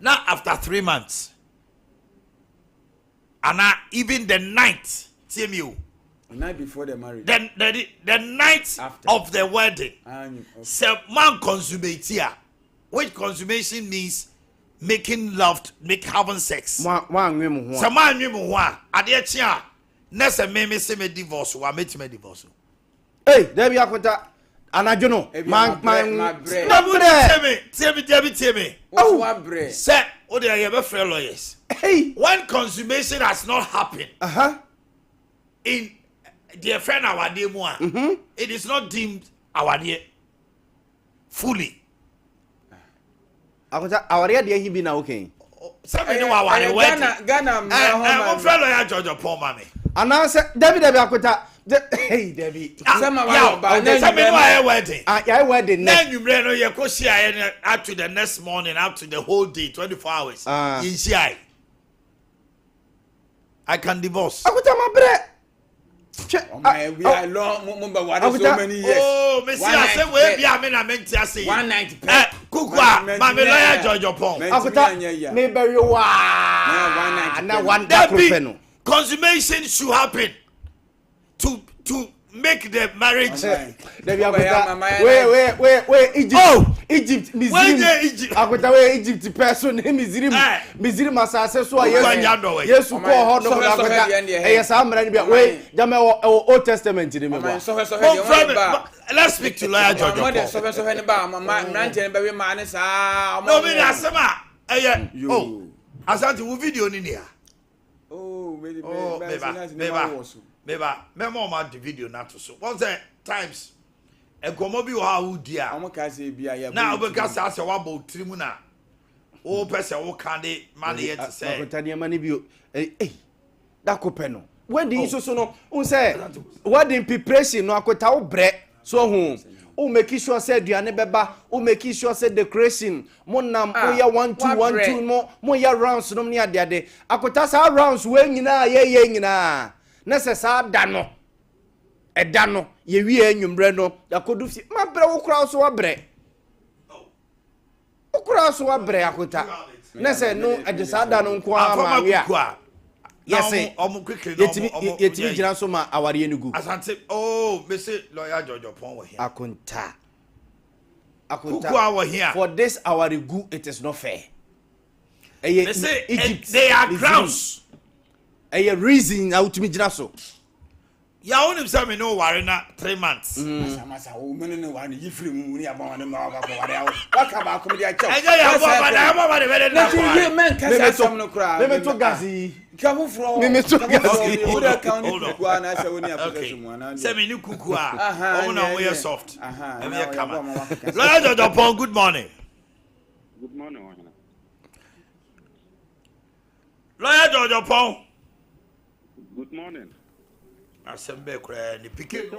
Now after 3 months. And now even the night, TMU. The night before the marriage. The night after. Of the wedding. So man consummate here. Which consummation means making love, having sex. So man Adeakye a nessa me say me divorce or me divorce. Hey, there be akwata anajono. Man tell me. Oh, what bread? Say, what they are friend lawyers. Hey, when consummation has not happened. In their friend our day more. It is not deemed our day fully. Akwata aware dey he be na okay. Somebody know our wedding. Ghana, I'm friend lawyer George Paul Mami. Announce David akwata. Hey, David. Some our wedding. Yeah, wedding. Then you bring no you go share up to the next morning, up to the whole day, 24 hours. In share. I can divorce. Akwata my bre. We are long so many years. Oh, Monsieur, I say we be am na make tia say. 190. Kukwa, Mami lawyer George Paul. Akwata me bury wa. Na 190 no. Consummation should happen to make the marriage. Wait, Egypt, Egypt. Akwata we Egypt person Misrim asase so yes ko ho no akwata eh samra ni bia we jama Old Testament ni me ba. Let's speak to lawyer George Paul. No me asema oh asante wo video ni nia. Meba, memo ma the video na to so. Once times enkomo bi wo ha wo dia. Na obeka sa se wa ba otirimu na. O pese wo kan de man ye to say. Akota de mani bi da kope no. Wedding so no, un say wedding preparation no akota wo bre so hu. O make sure say aduane beba, o make sure say decoration, mo nam o ya 1 2 1 2 mo ya rounds no ni ade. Akota sa rounds we nyina ye nyina. Nese sa da no eda no ye wi enwumbre no yakodu fi ma bre wo kura so wa bre wo kura so wa bre akota nese no ede sa da no nko ama wi a yes yetimi gira so ma aware enugu asante oh me say lawyer George Pon wo here akonta wo here for this aware gu it is not fair Egypt they are grounds. A reason out to me so. Ya only say me no worry na 3 months. Masa o me no worry you free mu ni abon na ma ba ko worry awo. What about come dey check? Ya ba worry very na. You men can say no cry. Me to gazi. Kamu from. Me to gazi. Who dey count ku na say we ni application mu na. Say me ni kuku a. O na we soft. E me come. Lawyer George Paul, good morning. Good morning. Lawyer George Paul. Good morning. Asembe kura ni pikin.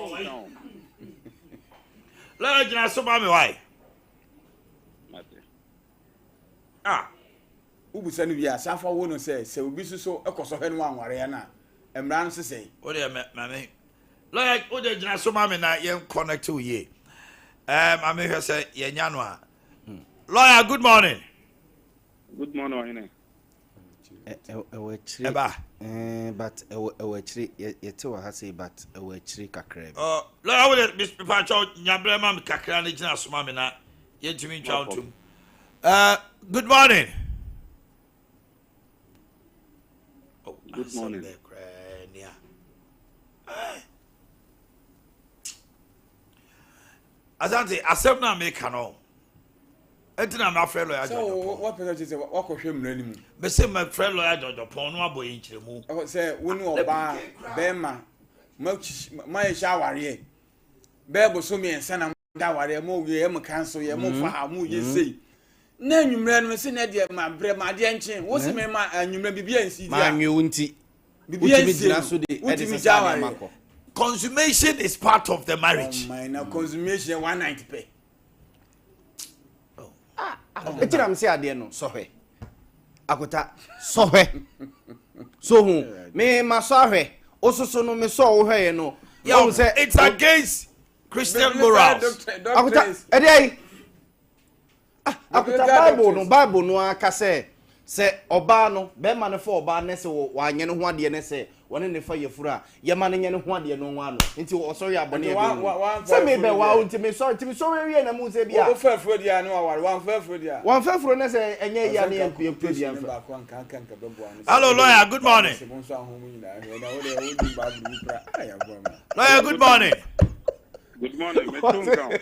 La jina so ba me why? Ubusa no bia safa wo no se obi so ekoso he no anware ya na emra no sesei. O de me. La o de jina so ma me na ye connect to ye. I me hear say ye nya no a. Lawyer, good morning. Good morning. Eba. But chiri yete wa ha say but chiri kakra. Lawyer, wo de Mr. Pacho nyabre ma me kakra na jina so ma me na ye ntimi ntwa otum. Good morning. Good morning. Asante, asem na make no. Entina na friend lawyer George. So what person say what ko hwem na ni mu? Be say my friend lawyer George Pon no aboye nchiremu. I say woni oba bema ma ye sha ware. Bebo so me ensa na da ware mo wie em cancel ye mo fa mo ye sei. Na anwumre no se na de ma bre ma de enchen. Wo se me ma anwumre bibia nsi dia. Ma anwe unti. Bibia nsi na so de edise sa mako. Consummation is part of the marriage. Oh my, now consummation 190 pay. Etiram se ade no sohwe. Akota sohwe. So hu me ma sohwe. Ososo no me so wo hwe no. You say it's against Christian morals. Akota ede ai. Akota Bible no aka say se oba no be ma ne for oba ne se wa nye ne ho ade ne se woni ne fa yefura ye ma ne nye ne ho ade no nwa no nti o so ya bone e se me be wa unti me so we na mu se bia o fa afro dia ne wa ware wan fa afro dia wan fa afro ne se enye ya ne empie dia fa hello lawyer good morning lawyer good morning Good morning, Mr.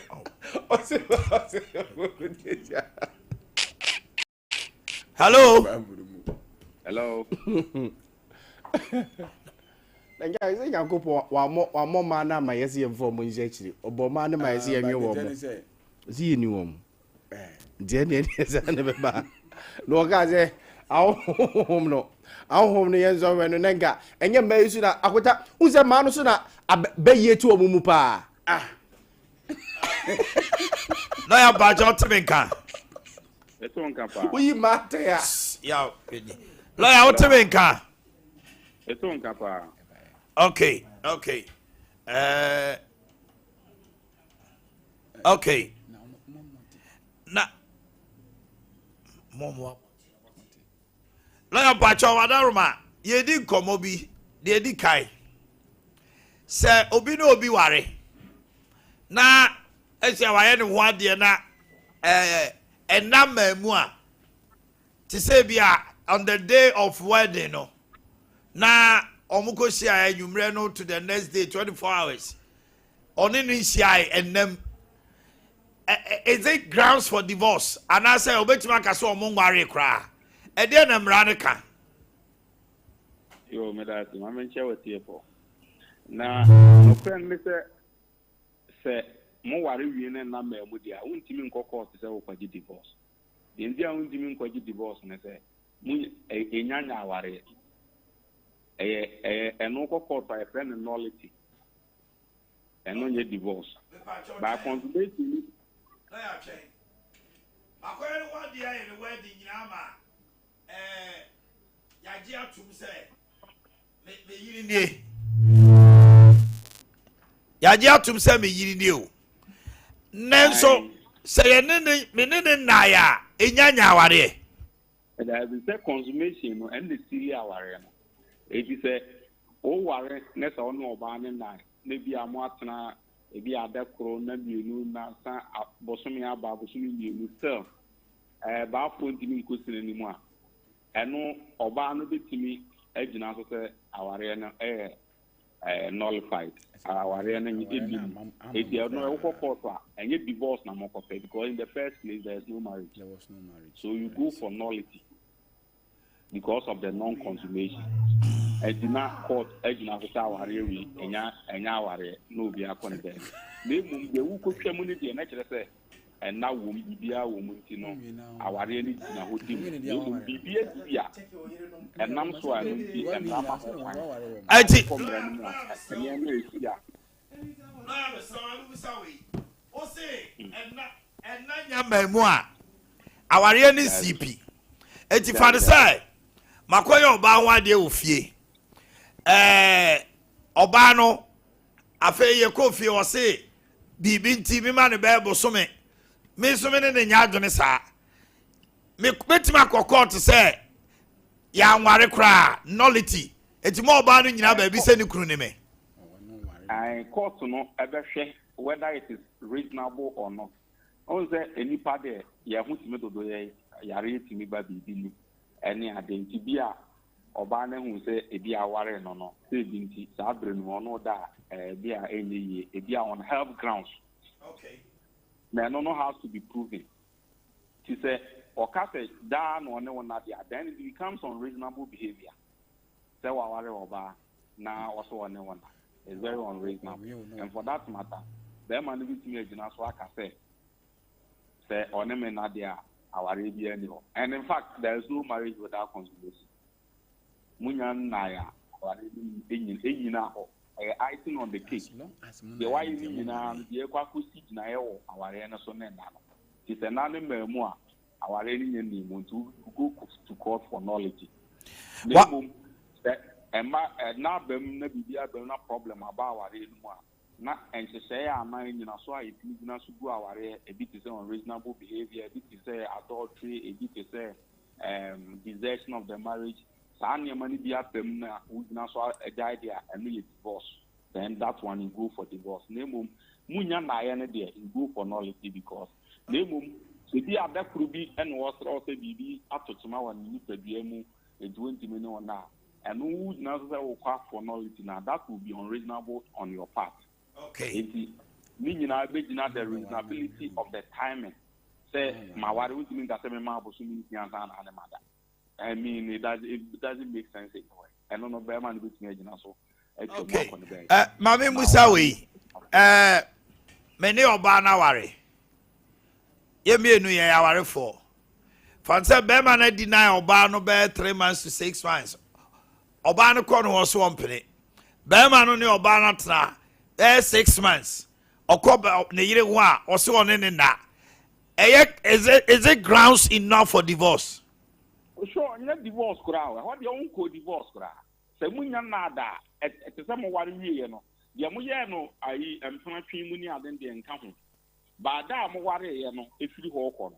hello Hello. Nja ise Yankopo wa mo ma na ma yesi emfo mo nje chiri obo ma na ma yesi enwe wo mo zi ni wo mo je ne ese na be ba no ga je ahom no yenzo we no nenga enye ma yisu na akota unse ma no so na be yetu omumu pa no ya ba jo timenka Eto nka pa. uyi mate ya lawyer what timenka Eto nka pa. okay okay na momo lawyer bacho wadaruma yedi komo bi de edi kai se obi na obi ware na esia waye ne ho ade na enamamu a ti say bia on the day of wedding no na omuko shia enwumre no to the next day 24 hours oni ni shia enam is it grounds for divorce and I say obetima ka so omungware kra e de na mra ne ka Yo, me that ma men share with you for. Na no friend me say mo ware wie na na mamu dia untimi nkoko se wo kwaji divorce. Ndi a untimi nkwaji divorce ne say mu enyanya aware eno kokko to a friend nullity eno ye divorce ba consultation na ya chen akoye no wadi ya in wedding nyina ma ya ji atum se me yiri nie ya ji atum se me yiri nie o nenso se ye ne na ya enyanya aware and I will say consummation no and the silly aware no it is a o ware na so no oba ne na bi amo atena e bi adakro na bienu na sa bosomi aba bosomi bienu sel ba fonti mi nkosire ni mu a eno oba no betimi agina so se aware no nullified aware no e dia no e court a enye divorce na mo because in the first place there was no marriage so you go for nullity because of the non-consummation. Edina court edina so aware wi enya aware no bi akon den na mum de wu ko twam ni de na kire se na wo bibia wo munti no aware ni na hodi bibia bibia enam so anu ti enam ma ho ati enya na esia na so anu sawi o se enna nya mamu a aware ni CP eti fane sai makoye oba ho ade ofie oba no afa ye kofie o se bibi nti mi ma ne bible so me so me ne nya adwene saa me betima kokot se ya nware kra nullity eti mo oba no nyina ba bi se ne kru ne me I court no ebehwe whether it is reasonable or not on say enipa de ya hu timi dodo ye yare timi ba bibi ni ene adenti bia oba na hu se ebi aware no se bi nti sa abre no no da bia enye ebi on health grounds okay no has to be proven to say or case da no ne wona dia then it becomes unreasonable behavior say aware oba na also one wona is very unreasonable and for that matter the man with me agina so aka say one me na dia aware bi ani ho and in fact there is no marriage without consummation munya na ya aware bi enyi na ho icing on the cake the why ni na the kwakusi na ye wo aware na so na no it's a name memu a aware ni ni mo to go to court for knowledge Emma na bem na bibia bem na problem aba aware no a na enhyehyɛ ya aman nyina so a yɛtumi gyina so gu aware ebi te sɛ unreasonable behavior ebi te sɛ adultery ebi te sɛ desertion of the marriage, money be at them a idea and really divorce. Then that one you go for divorce. Name Munya Nayana there, you go for nullity because name so the other could be and was also be up to tomorrow and you could be a 20 million now. And who would not for nullity now? That would be unreasonable on your part. Okay. Meaning I bet not the reasonability of the timing. Say my wife would mean that 7 miles and mother. I mean it doesn't make sense anyway. I don't know Bearman with me also. Okay. Mami Musawi. Many Obana worry. Ye me no ye worry for. Fancy Bearman deny Obano bear 3 months to 6 months. Obana corner was swamping. Bearman only Obana tra 6 months. Okoba ne yire wa oso on in that. Is it grounds enough for divorce? Sure, not divorce crowd. What your own divorce crowd? Say munya nada at some one year no. Ya muya no I am trying to money and then the encounter. But that mo worry no if you hold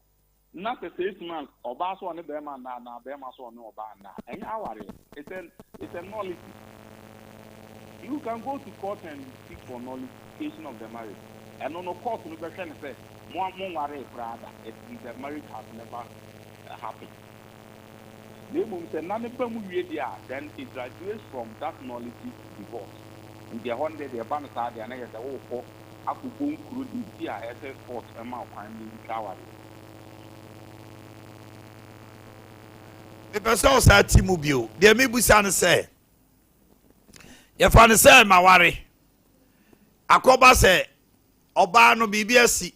not a 6 months or basso on the Bema na Bema so no bana. And I worry. It's a nullity. You can go to court and seek for nullification of the marriage. And on the court, you can say, more worry, brother, if the marriage has never happened. Then it graduates from that nullity to divorce. And the one day the abandoned side, and I get the whole court, I could go through the TIS court amount finding coward. The person said Timubio, the Mibusan say. If I say my worry, Akoba say, Oba no BBSC,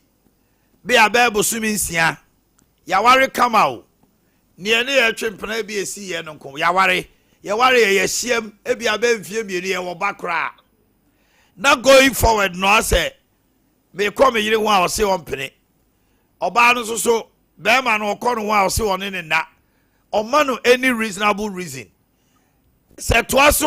be a baby swimming sia. Ya worry come out. Near chimpana BSC and uncle. Ya worry, ye shim, ebi a baby fear or backra. Not going forward, no, I say, may come a year while see one penny. Oba no so, Bearman or corner while see one in that. Or man any reasonable reason. Say twice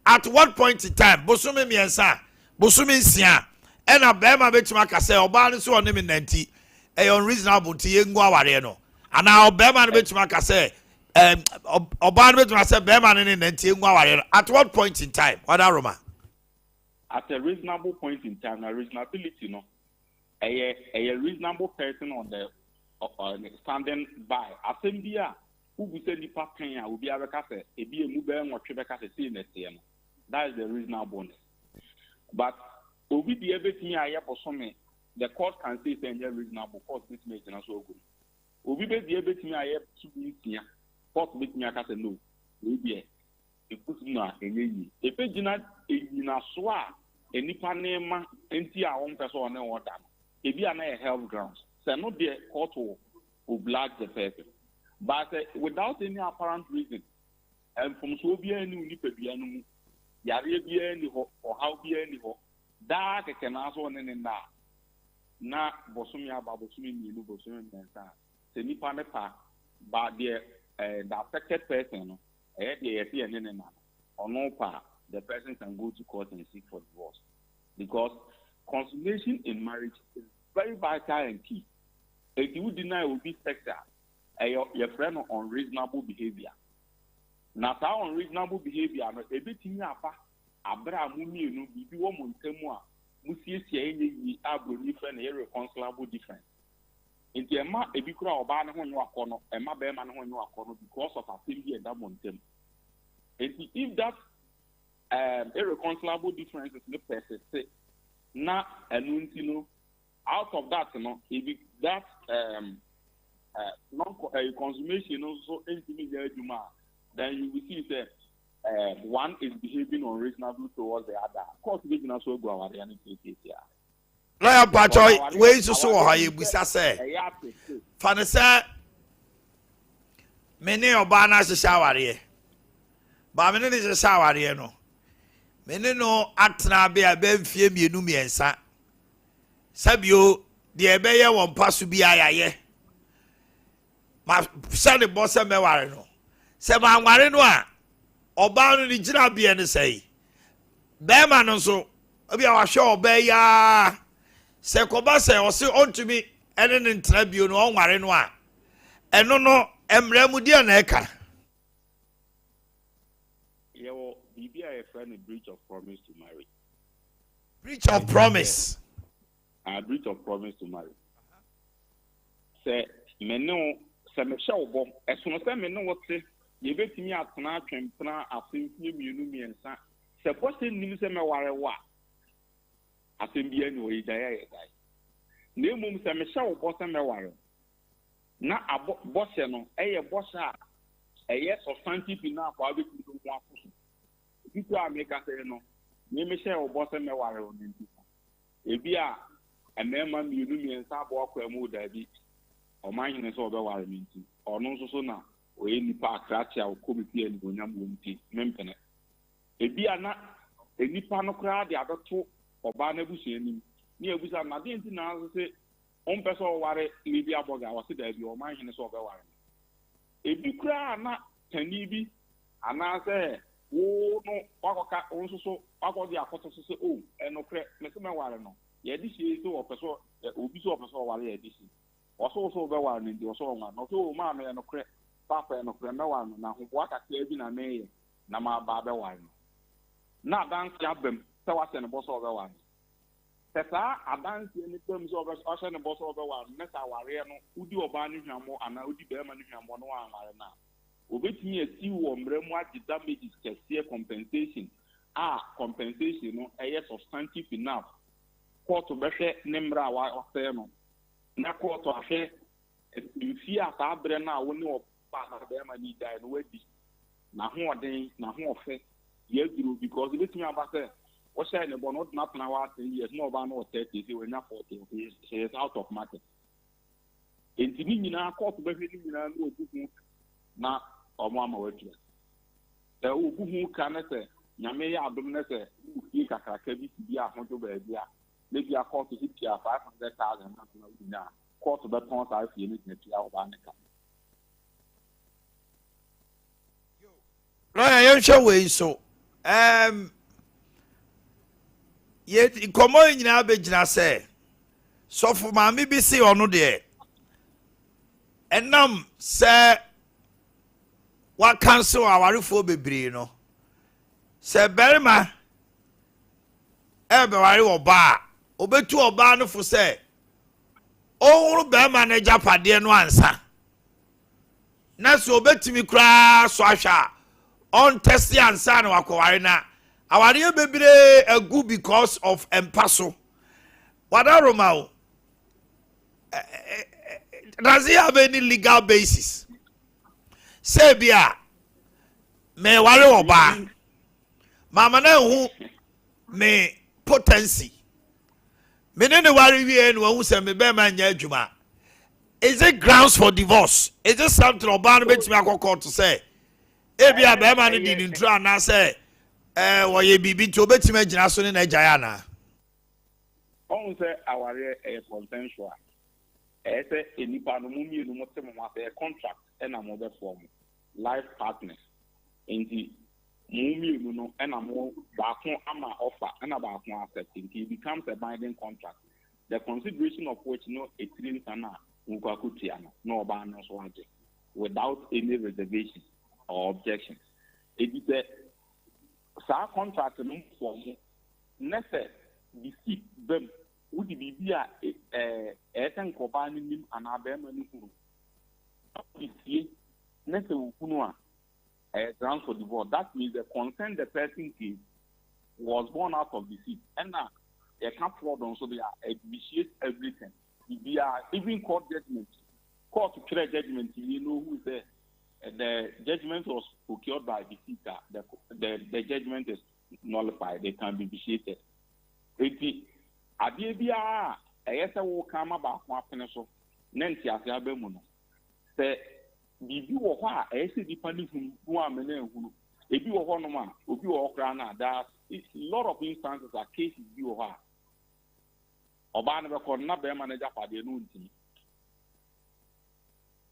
at what point in time, Bosumi miensa, Bosumi sia, and a Bema Betchmaka say, Obana so on him in 90, a unreasonable Tiengua Wareno. And now Bema Betchmaka say, Obana Betchmaka say, Bema in Tiengua Wareno. At what point in time? What are Roma? At a reasonable point in time, a reasonability, no, a reasonable person on the standing by. Assembia, who will say the partner will be a case, a be a mobile or Trebeka in the same. That is the reasonableness. But will be everything I have for some, the court can say it's reasonable, court this makes not so good. Will be everything I have to be here, court with me, I can say no. Will be a good not any. If it's not in a swa, any panema, empty our own person or that. If you are not a health grounds, so not the court will oblige the person. But without any apparent reason, and from so be any Nipebianum. Yari be any or how be any ho. That can also one in that. Na Bosumia Babosumi, you Bosumi, Semi Panepa, but the affected person, or no part, the person can go to court and seek for divorce. Because consummation in marriage is very vital and key. If you deny will be sexual, your friend on unreasonable behavior. Now, unreasonable behavior, a bit in Yapa, Abra Mumi, no, be woman, Temua, Musi, any abro different, irreconcilable difference. In the Emma, a big crowd of Banner when you are corner, and my bearman when you are corner because of a thing here that one them. And if that irreconcilable difference is the person, say, now, and you know, out of that, you know, if that consummation also intimate then you will see that one is behaving unreasonably towards the other. Of course, we can also go our reality here. Lawyer Pacho, where is so how you say? Fanasa many Obana shower here. But many is a shower here no. Many no atna be a ben fie mienu miensa. Sabio, the ebeye won pass to be ayaye. Ma send the boss me ware no. Se ma ware no a oba no ni gina bia ne sei. Be ma no so obi a wa hwe oba ya. Se ko ba se o se ontumi ene ne ntra bio no ware no a. Eno no Emremudia neka. BBI a friend a breach of promise to marry. Breach of promise. A breach of promise to marry. Say me no say me show bomb. As soon as me know what say, you bet me at na twempna afin mienu miensa. Say person nim say me ware wa. Afin bi anu yi dai. Na emum say me show bomb say me ware. Na abose no eye bose a eye substantive na kwa be ku do kwa fusu. People are making say no. Me share boss me ware on nti. Ebi a emema mienu miensa Boakye mu dabi. Omanhene so obe ware me nti. Ono nso so na oye nipa akrache a committee ani gonyam wo nti mempene. Ebi a na enipa no kra de abeto oba na busu anim. Ni ebusa na de nti na so se on person ware libi aboga wase dabi Omanhene so obe ware. Ebi kra na tani bi ana se wo no wakoka onso so wakodi akoto so se o enokre me se me ware no ye di sie so opeso obi so opeso ware ye di si oso so be ware ndi oso nwa no so ma me enokre papa enokre me ware na ho bo aka bi na me na ma ba be ware no na dance abem se wase ne boso be ware tesa adanse ni pem so obeso ose ne boso be ware ne sa ware no udi oba ni hwamo ana udi be ma ni hwamo no wa ware na obetimi esi wo mremu agi damages kese compensation compensation no eye substantive enough court behwe ne mra wa ofere no na court ahwe mfi ata abre na wo ne opa na be ma ni dai no wadi na ho oden na ho ofe ye duro because obetimi aba se wo say ne bono na tna wa 10 years no ba no 30 say we na 40 she is out of market entini nyina court behwe ni nyina no ogugu na Omama wetu. The ugu ka na se nyame ya adom na se uki kakraka bi ti a hojo ba bia le bia court to hit ya 500,000 na na court be ton sa fie ni ti a oba ne ka. Lawyer yen hwe we so ye komo nyina be gina se so for maami bi se ono de enam se wa cancel awarefo bebre no se berima be ware oba obetu oba no fo se ohuru berima na japade no ansa na so obetimi kra so ahwa on test ansa na wakware na aware bebre agu because of empaso wadaroma does he have any legal basis? Say bia me ware oba mama na hu me potency me ne ware wie no hu se me be ma nya adwuma. Is it grounds for divorce? Is it something oba no betimi akoko to say e bia be ma no di intro na say wo ye bibi to betimi agina so ne na agya na on say aware e consensual say enipa no mu mienu mo te mo say contract and am over form life partners in the mumi no and am back ama offer and about accepting it becomes a binding contract, the consideration of which no a trillion sana no ban without any reservation or objection. It is a contract no form necessary deceit them would be a combining and abandonment. Grounds for divorce. That means the consent the person gives was born out of deceit. And now they can't fraud on, so they are initiate everything. They are even court judgment. Court to clear judgment, you know who is there. The judgment was procured by deceit. The judgment is nullified. They can be initiated. Adeakye Abia will come about one pencil. Nancy Asiabemuno. Say bibi wo ho a ese dipa ni hu a mena ehunu ebi wo ho no ma obi wo kra na that a lot of instances are cases bi wo ha oba na be ko na be manager pade no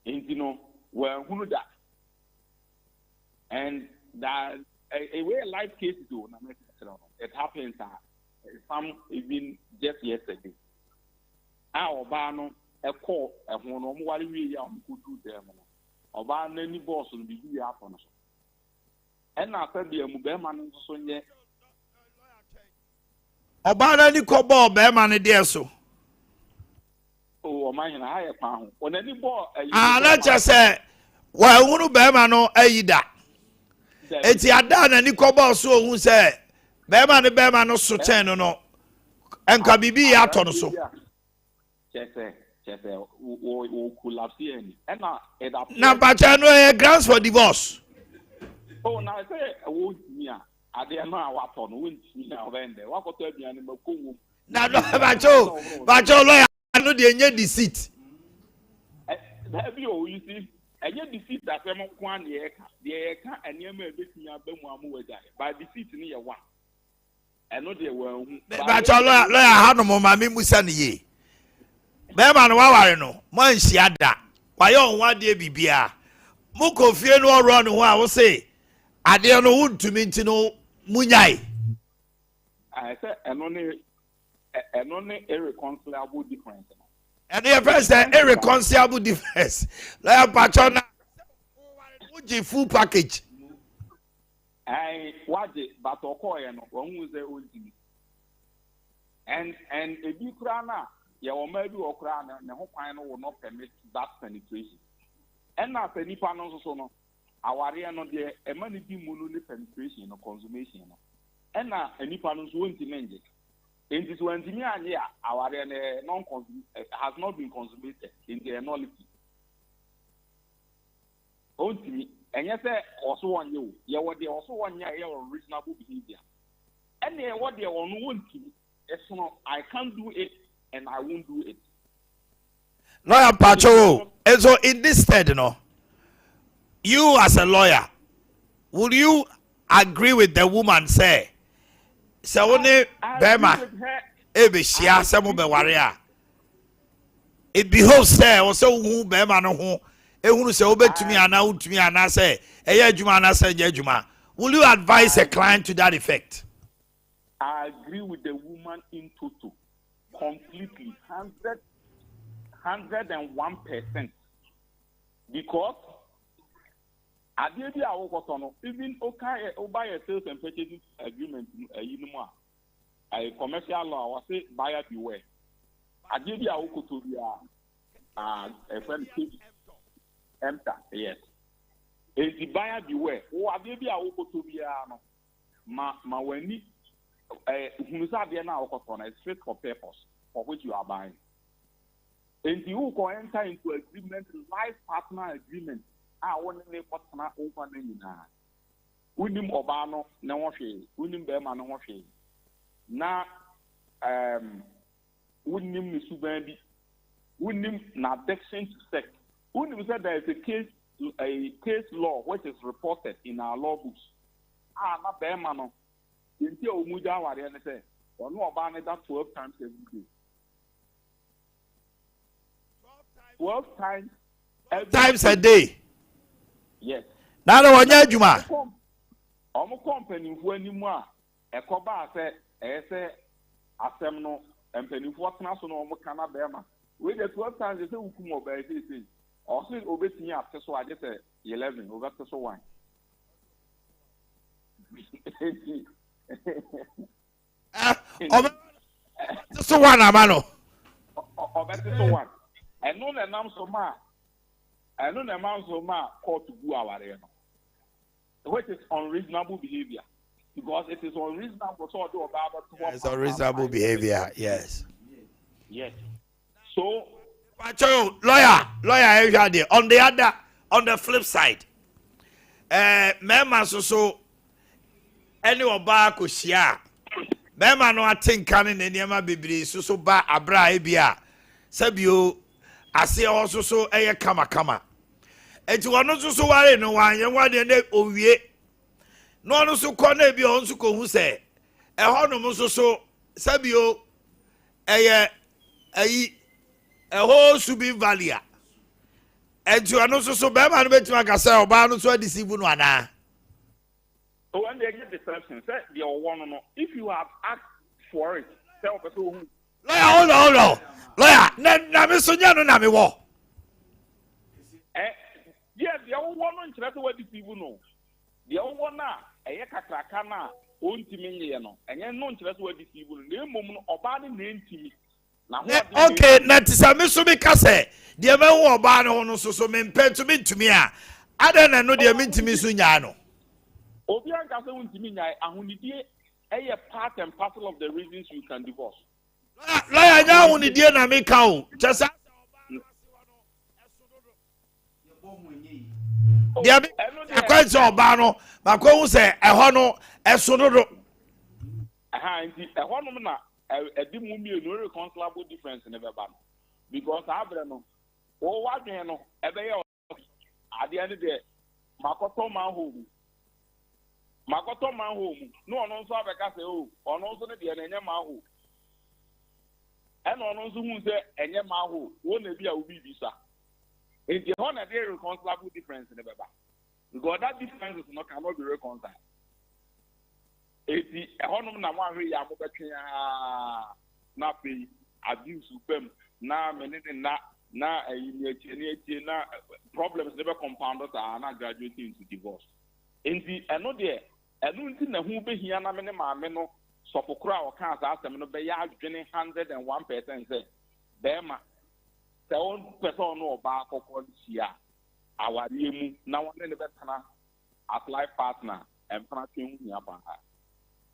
ntimi no we hunu that and that a way life cases do na make it happens some even just yesterday oba no e call e ho no mo ware wi ya mo kudu dem no ọba n'ani boss no bibi ya afọ no so ẹna afẹ bi emu bẹẹma no nso so nye ọba n'ani kọ bọọ bẹẹma no deẹ so o Omanhene ha yẹ kwan ho ọnani bọọ lẹkyẹ sẹ wọ ehunu bẹẹma no ayi da eti ada n'ani kọ bọọ so ohun sẹ bẹẹma no so kyẹn no nka bibi ya atọ no so chese o kulapsi eni ena eda na bacha no grounds for divorce. Oh, na say wo ntimi a ade no a wato no wo ntimi a obende wakoto aduane makowo na no bacha lawyer no de enye deceit bi o you see enye deceit asem ko an de eka enema ebetimi abamu amu waja by deceit ni ye wa eno de wa hu bacha lawyer ha no ma me musa ne ye bema no waware no man hia da waye onwa de bibia mu kofie no oro no ho a wo say ade no wuntumi nti no munyai I say eno ne irreconcilable difference eno your first irreconcilable difference like patona uji full package waje but okoye no won say ontimi and ebi kura na ye wo ma bi okura na ne ho kwan no will not permit that penetration and na nipa no so no aware no de emani bi mu no penetration no consummation no and na nipa no so wonti menje enti so antimi anye a aware ne non has not been consummated in the nullity ontimi enye se oso wonye o ye wo de oso wonye ye reasonable behavior and ye wo de won wontimi eso I can't do it and I won't do it. Lawyer Pacho, and so in this stead, you as a lawyer, would you agree with the woman say, "Sawone Bema, Ebishia, Samu Warrior"? It behoves say, or so who Bema no who, who say, "Obey to me and out to me," and I say, "Juma," and I say, "Juma." Will you advise a client to that effect? I agree with the woman in total. Completely 101% because Adeakye Abia even buy a sales and purchase agreement a commercial law was say buyer beware. Adeakye Abia a friend enter yes. Is the buyer beware? Oh, Adeakye Abia no ma weni. It's fit for purpose for which you are buying. And you can enter into agreement, life partner agreement. I want to make partner open now. Unim Obano, no shade. Unim Bema, no shade. Now, Unim Misubendi. Unim na addiction to sex. Unim said there is a case law which is reported in our law books. Not Bema no. Until Umuja Wari and say, or no about that 12 times every day. 12 times a day. Yes. Now the one year Juma. Omo company who anymore a coba say assemno and penny for national Mokana Bema. With the 12 times they say Ukumo by say, or say obey after so I just say 11 over so one. So one amano. So one. And no announce so ma. And no announce so ma call to go our which is unreasonable behavior. Because it is unreasonable so do about it's unreasonable behavior, yes. Yes. So Pacho, lawyer on the flip side. Mema so any oba ko hia bema no atenka ne nneema bebiri so ba abra ebia sabio ase so eye kama enti wono so ware no wanye wade ne owie no no so ko na ebia on so ko hu se ehonom so sabio eye ayi eho subi valia enti wono so bema no betima ka se oba no so adeceive no ana. So when they get deception, say they are one or no. If you have asked for it, tell the person who. Lawyer, hold on. Lawyer, na me sonya no na me wo. Yes, the old one on China what the people know. The old one now, a yakakana, own Timino, and then non China what the people, the moment of body name to me. Okay, that is a Missumika say, the man who ban on so men pen to me. I don't know the mean to me Sunyano. Obian Castle to me, I only a part and parcel of the reasons you can divorce. Like now, only dear Namikao, just the quite so bano, Macon say, a hono, a sonoro. A honor, a dimumi, no reconcilable difference in the ban. Because I don't know. Oh, what do you know? At the end of the day, Makoto home. Makoto home. No one knows how I can say, oh, or no, so the end mahu. And on also who say, and Yamahu, won't be a visa. In the honor, there is reconcilable difference in the Baba. Because that difference is not cannot be reconciled. It's the honor Naman not be abuse them, now, now, problems never compounded are not graduating to divorce. In the another, I don't think who be here, Nameno. So for crowd can't ask them no be 101% say them the own person no back for policy our name now one the better as life partner and practicing yapa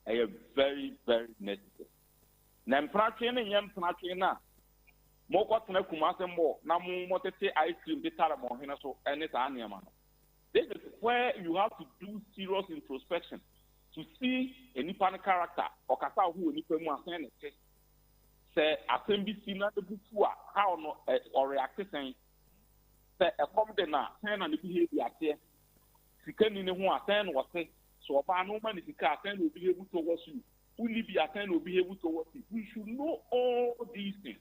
a very necessary na practicing yam practicing na mo kwat na kumase mo na mo motete ice cream be tara mo hina so any time man. This is where you have to do serious introspection to see any pan character or kasa who any pemu asen ne say assembly na the bufu how no or react saying say e come de na say na the behavior ate sikani ne ho asen wo say so oba no man sika asen no behave towards you only be asen no behave towards you. We should know all these things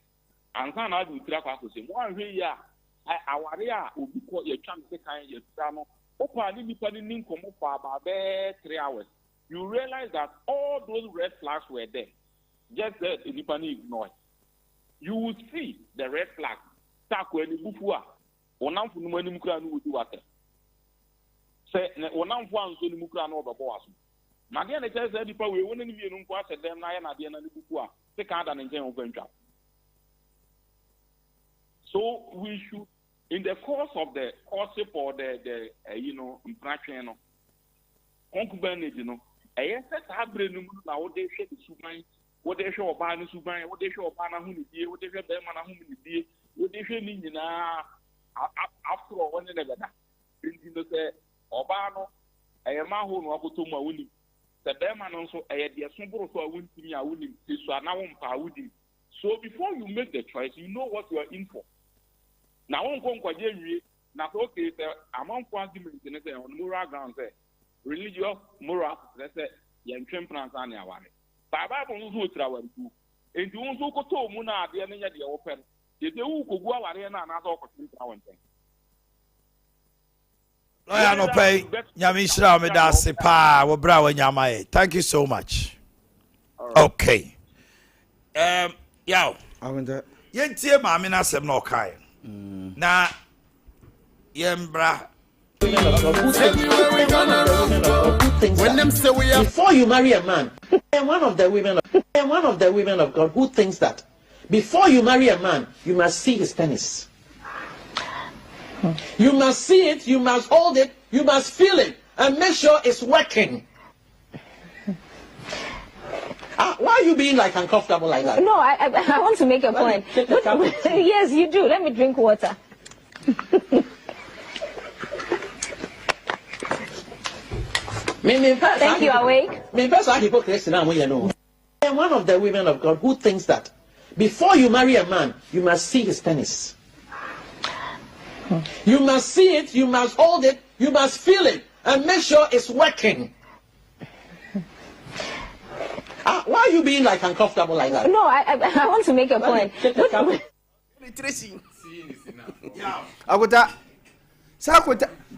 and san na do tira kwa so say mo ahwe ya aware a obi ko ye twa me kan ye tira no opa ni nipa ni nkomo for about 3 hours. You realize that all those red flags were there. Just that anybody ignore. You will see the red flag. Tako any bufua. Onam fu numani mukra no do what. Say onam fu anso ni mukra no babo aso. Magia na tell say nipa we won ni mi enu kwa say dem na ya na de na ni bufua. Say kan da nje on kwantwa. So we should in the course of the courtship or the interaction no. Concubinage no. Yes, that's no na what they say the suban, what they show about the suban, what they show about who the what they show them and who the what they show in after one another. You know, say, Obano, I am a home of Toma winning. The Berman also, I had the assemble for a win to me, I wouldn't say so. Now I'm would. So before you make the choice, you know what you are in for. Now, I'm going to now, okay, I'm on moral grounds there. Religious, moral, let's say, young champions and our Baba who travel to. And you also go to Muna, the enemy of the open. If they will go out and another opportunity. Lawyer no pay, Yamishra Medasi Pa, Wabrawa Yamae. Thank you so much. Okay. Yaw. Yentie Mamina Sem no Kai. Na Yembra. When them say we are before you marry a man, and one of the women of God who thinks that before you marry a man, you must see his penis. You must see it, you must hold it, you must feel it, and make sure it's working. Why are you being like uncomfortable like that? No, I want to make a point. Yes, you do. Let me drink water. Thank you, awake. And one of the women of God who thinks that before you marry a man, you must see his penis. You must see it, you must hold it, you must feel it, and make sure it's working. Why are you being like uncomfortable like that? No, I want to make a point.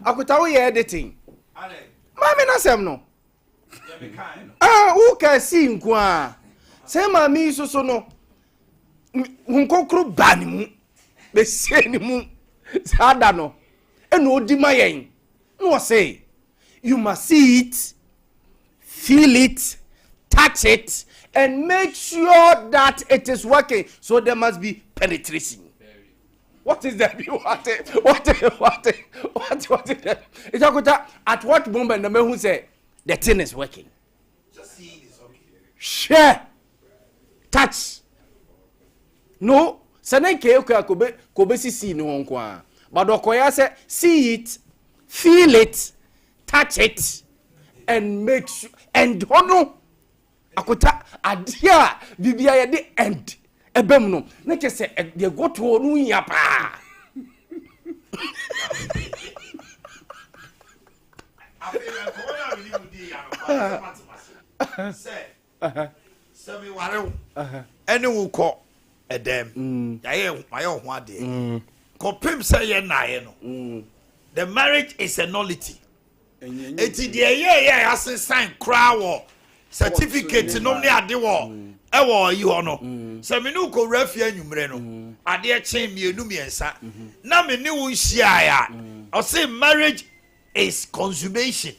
Akuta we editing. Mami na sem no. Who can see nkwa. Say mami so no. Hunkokro bani mu. Be se ni mu. Sada no. and no dimayen. No say, you must see it, feel it, touch it, and make sure that it is working. So there must be penetration. What is that? What is that? It's at what moment the man who say the thing is working? Just see it is okay. Share, touch. No, saneke kobe si no nkwa. But okoya say see it, feel it, touch it, and make sure. And hono akota adia bibia ye de end. Ebem no na ke se de goto no ya pa se me ware ene wo ko edem ya ye ho ade ko pem se ye na ye no the marriage is a nullity eti de ye asen sign kra wo certificate no ne ade wo ewo yi ho no se me nu ko rafia nwumre no ade chen mienu miensa na me ne wo nhia ya o say marriage is consummation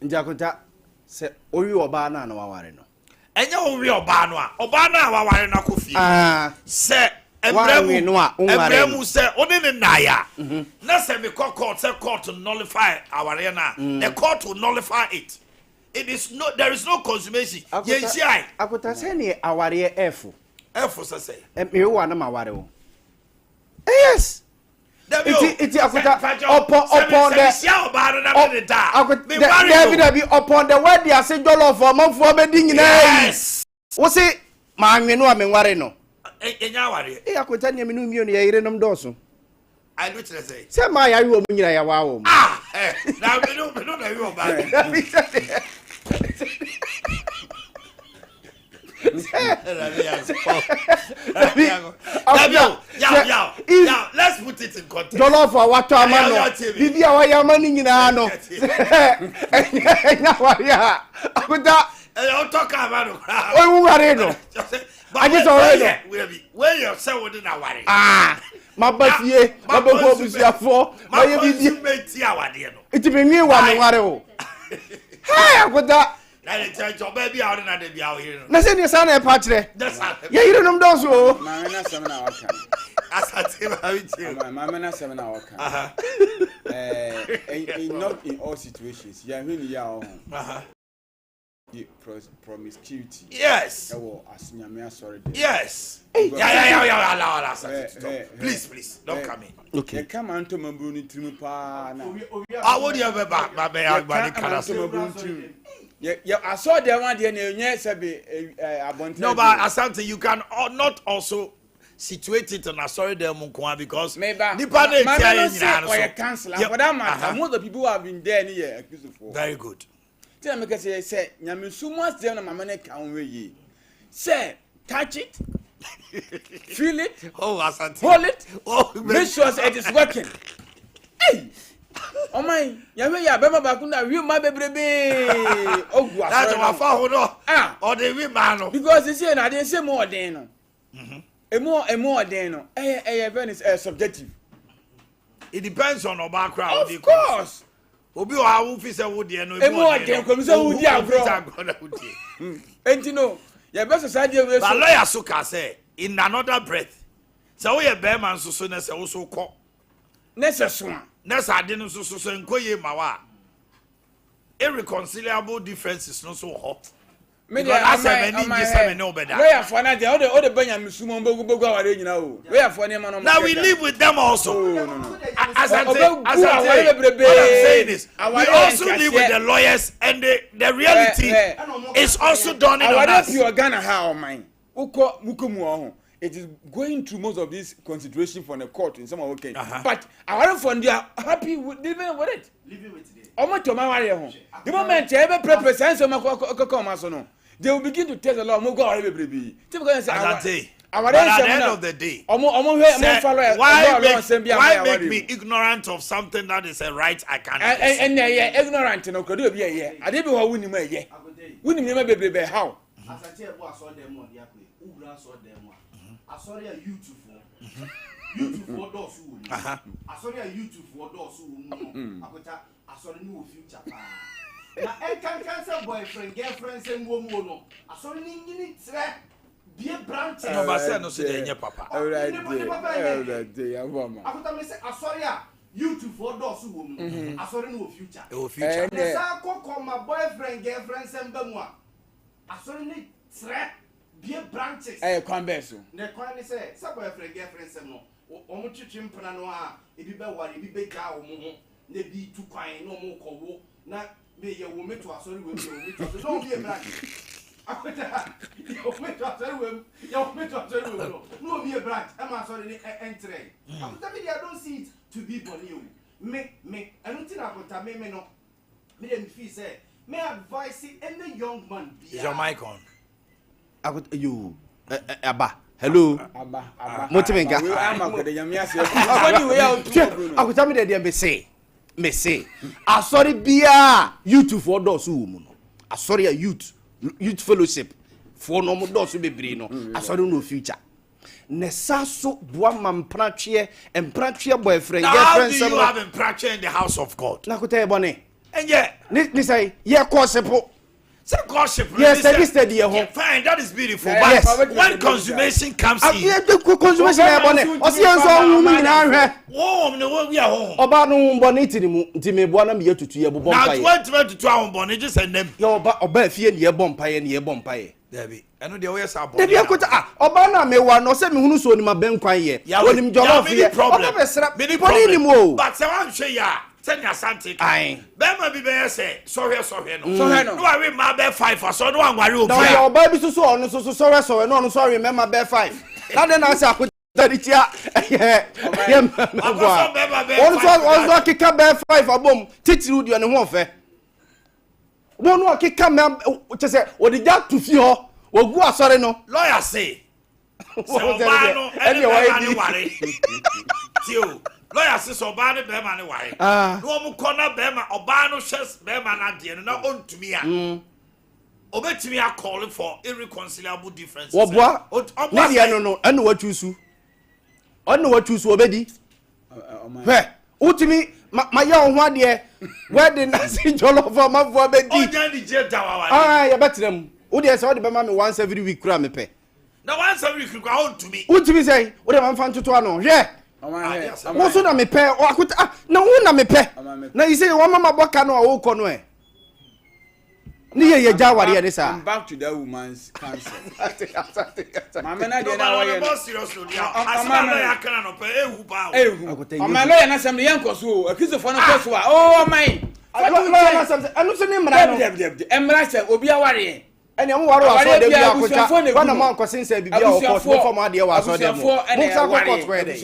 njakota se owi oba na na waware no enya owi oba no a waware na kofie se ebremu se oni ne naya na se me court say court nullify aware na the court will nullify it. It is no, there is no consummation. Yenchai. Akota say ni aware efu say. Me wo na maware wo. Yes. It akota upon the upon the word they say jollof for manfo be di nyina. Yes. Wo say ma anwe no amenware no. Enya ware. Akota ne me no mio no ye yerenom doso. I do tell say. Say ma ya wo mu nyina ya wa wo. Now we don't know you about it. Let's put it in context. Jollof for what amano. Bibi awa yamani nyina no. Enya waria. Akuta you talk about no. O ware no. I just already. Where you say we dey na ware. Mabafie, mabafo busiafo, maye bibi meti awade no. Iti me nwi wa me ware o. Hey, akoda. Na le church oba bia o na de bia o yire no. Na se ni sa na e pa kire. Ya yire nom don so. Ma na sem na waka. Asate ba wichi. Ma na sem na waka. Not in all situations. Ya hwe ni ya o ho. Promiscuity. Yes. Yes. Yeah. Please, don't come in. Okay. Come on to my bruni trim pa na. I would you ever back my baby. Yeah, I saw the one there no, but Asante, you can not also situate it and sorry them because cancel. For that matter, most of the people who have been there here accused of. Very good. Tell me say Nyamensumas there na mama can we say touch it, feel it, Asante, hold it, make sure it is working. Hey, oh my, ya bema bakunda we my baby. Oh, that's my fault. Or the woman because you say na dey say more than no. More than no. Very subjective. It depends on our background. Of course. Obi o ha wo fi se wo de no e mo de ko mi se wo di agro enti no ya be society we so lawyer so ka say in another breath say wo ye be man so na say wo so ko na se so na sa de no so nkoye ma wa irreconcilable differences no so hot me dey asem ni ji se me no beda lawyer for na dey o de banya misumo bogu aware nyina o lawyer for na ma no now we live with them also. No. As I'm saying this, we also live with the lawyers, and the reality is also done in us. It is going through most of this consideration from the court in some of okay. But our friends are happy with living with it. The moment ever presence they will begin to tell the law. But at the end of the day, why make me ignorant of something that is a right I can't do? And ignorant no could be a I didn't know winning me. Winning me baby how? As I tell you, I saw them on the I saw them. I saw you YouTube for those who sorry YouTube for those who akota asori ni wo future pa na can say boyfriend girlfriend say wo no asori ni nyini tre bie branch no ba say no so dey nye papa already akota me say asori a YouTube for those who asori ni wo future future na sa kokko my boyfriend girlfriend say mbamu a asori ni tre bie branches kwan be so na kwan ni say boyfriend girlfriend say no omo twetwe mpana no a ebi be ware ebi be ga omo ho na bi tu kwan no omo kowo na me ye wo meto asori we meto no bi e branch akweta yo meto asori we yo meto asori we no bi e branch e ma asori ni entre akweta me I don't see it to be boni o me anu na akweta me no me dem feel say me advise any young man be is your mic on akweta you aba hello aba motimenga akuta me dey me say asori bia YouTube for those who mu no asori a youth fellowship for no mo those bebre no asori no future nesaso boa mampratwe boyfriend girlfriend some have been practicing in the house of God na akuta e bone enye ni say ye gossip. Yes, steady home. Fine, that is beautiful. But when consummation comes in, consummation e bone. Osi enso woman na hwe. Wo no we are home. Oba no bone tinimu ntime boa na me yetutu ye bobom paye. Now 2022 ahun bone just send them. Yo oba afie ne ye bom paye. Debi. Eno de we say abon. Debi akota oba na me wa no se me hunu so ni ma ben kwan ye. Onim jollof ye. Oba be sra. Boni ni mo. But se wan hwe ya. Send your santi. Aye. Bema bi be say sorry no. No I we ma be 5 so no wan worry o. No your baby so on so sorry no sorry me ma be 5. Na den na say akota di tia. On so kika be 5 abom titiru di ne ho fe. Wo no kika me say wo di ja to fi ho. Ogu asore no. Lawyer say. Se oba no ene worry. Tio. Lawyer says Obana Bema ni why. No mu corner Bema Obano shares Bema na de na ontumi a. Obetumi a calling for irreconcilable differences. Obwa. No. Anu what you su. Anu what you su obedi. He. Utimi ma ya ho ade wedding na si jollof for ma vo obedi. Onya di je dawa wa. Ya betrem. Wo de say wo de Bema me once every week kura me pe. Na once every week kura ontumi. Utimi say wo de man fan toto ano. Hwe. Wo na me pe o akuta na wo na me pe na you say wo mama boka no wo ko no e ni ye ja ware ne sa back to that woman's cancer mama na de na wa ye no seriously asama na ya kana no pe ehu ba o mama lo ye na sam de yanko so akizofo no ko so a o man anu so ni mra no emra se obi aware ene mo waro aso de bia akocha wana mo ankosensa bibia o court mo form ade wa aso de mo sa ko court kwede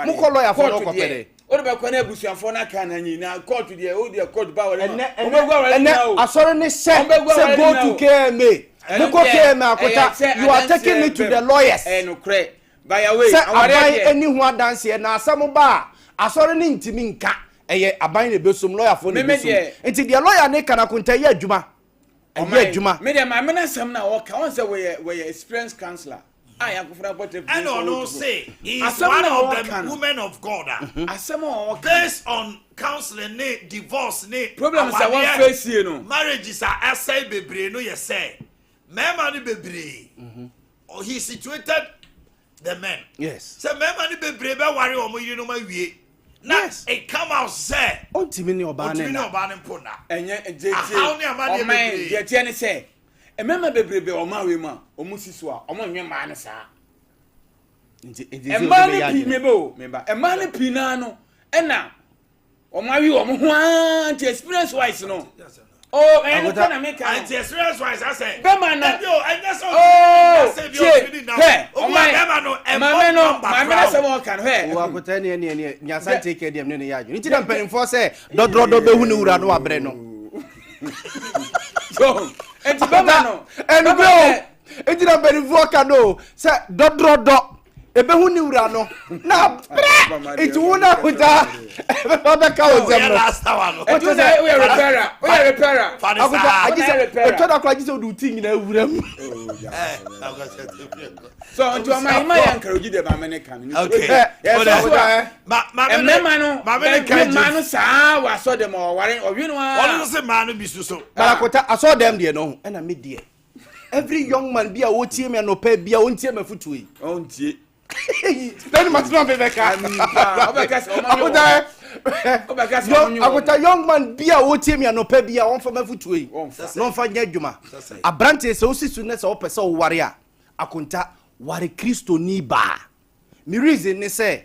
mo ko lawyer for no ko pede o de be ko na abusuafo na kan na nyi na court de o de court ba wale o be gwa wale na o asoro ni se go to KMA mo ko KMA akocha you are taking me to the lawyers no kre by your way aware eni ho adanse na asamo ba asoro ni ntimi nka eye aban na besom lawyer for na besom enti de lawyer ne kana kunta ye adwuma me dem I mean some na work I want say we experienced counselor I am for and no say he's one of the women of God based on counseling ne divorce ne problem is one face here no marriages are essay bebre no you say mema ni bebre or he situated the men yes say mema ni bebre be worry omo yi no ma wie. Yes, it come out say. Ontimi ni oba ne mpona. Enye jeje. O man jeje ne say. E mema bebrebe o ma we ma, o mu siso a, o mo nwe ma ne sa. E ma ne pi meba. E ma ne pi na no. E na o ma we o mo ho an experience wise no. Oh, and na make an experience wise I say. Bema na. Yo, and that's all. Oh, say you now. O ma bema no. Ma me say mo kan he. Wo akota ne nyasa take dem ne ya adwo. Nti na mpanimfo say dodrodo behu ne wura no abre no. So, enti bema no. Enu go. Enti na mpanimfo ka no say dodrodo ebe hu ni wura no na it wona kuta ebe ka o zem no etu say we repairer akuta agise eto da kwa agise odu ti nyina wura mu so unto my yankaro gide ba mene kan okay ma no saa wa so dem o ware o wi no a say ma no bi so barakuta aso dem de no na me de every young man bia wo tie me no pa bia won tie mafutu yi on tie then matino bebeka akuta young man bia wo tie me no pa bia won fa mafutu yi no fa nya dwuma abrante se osisu ne se wo pese wo ware a akunta ware Kristo ni ba mi reason ne se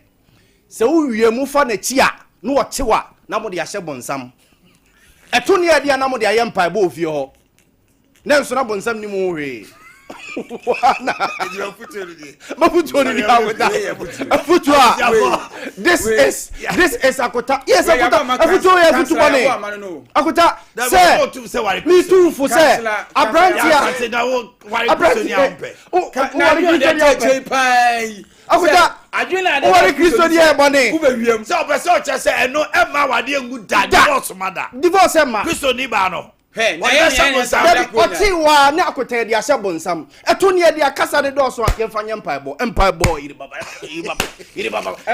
wo wie mu fa na chi a no wo chewa na mo de ahye bonsam eto ne ade na mo de aye mpa bo ofie ho na nso na bonsam ni mu hwe wana mafutu ni awuta afutu this is akota yes akota afutu ya afutu bane akota say me too for say abrantia akota adwena wari Kristo die bane ubewiem say opese o che say eno ema wade engu da divorce mada divorce ema Kristo ni ba no hey na ye oti wa na akota de ahye bonsam eto ne de akasa de do so akemfanya empire iri baba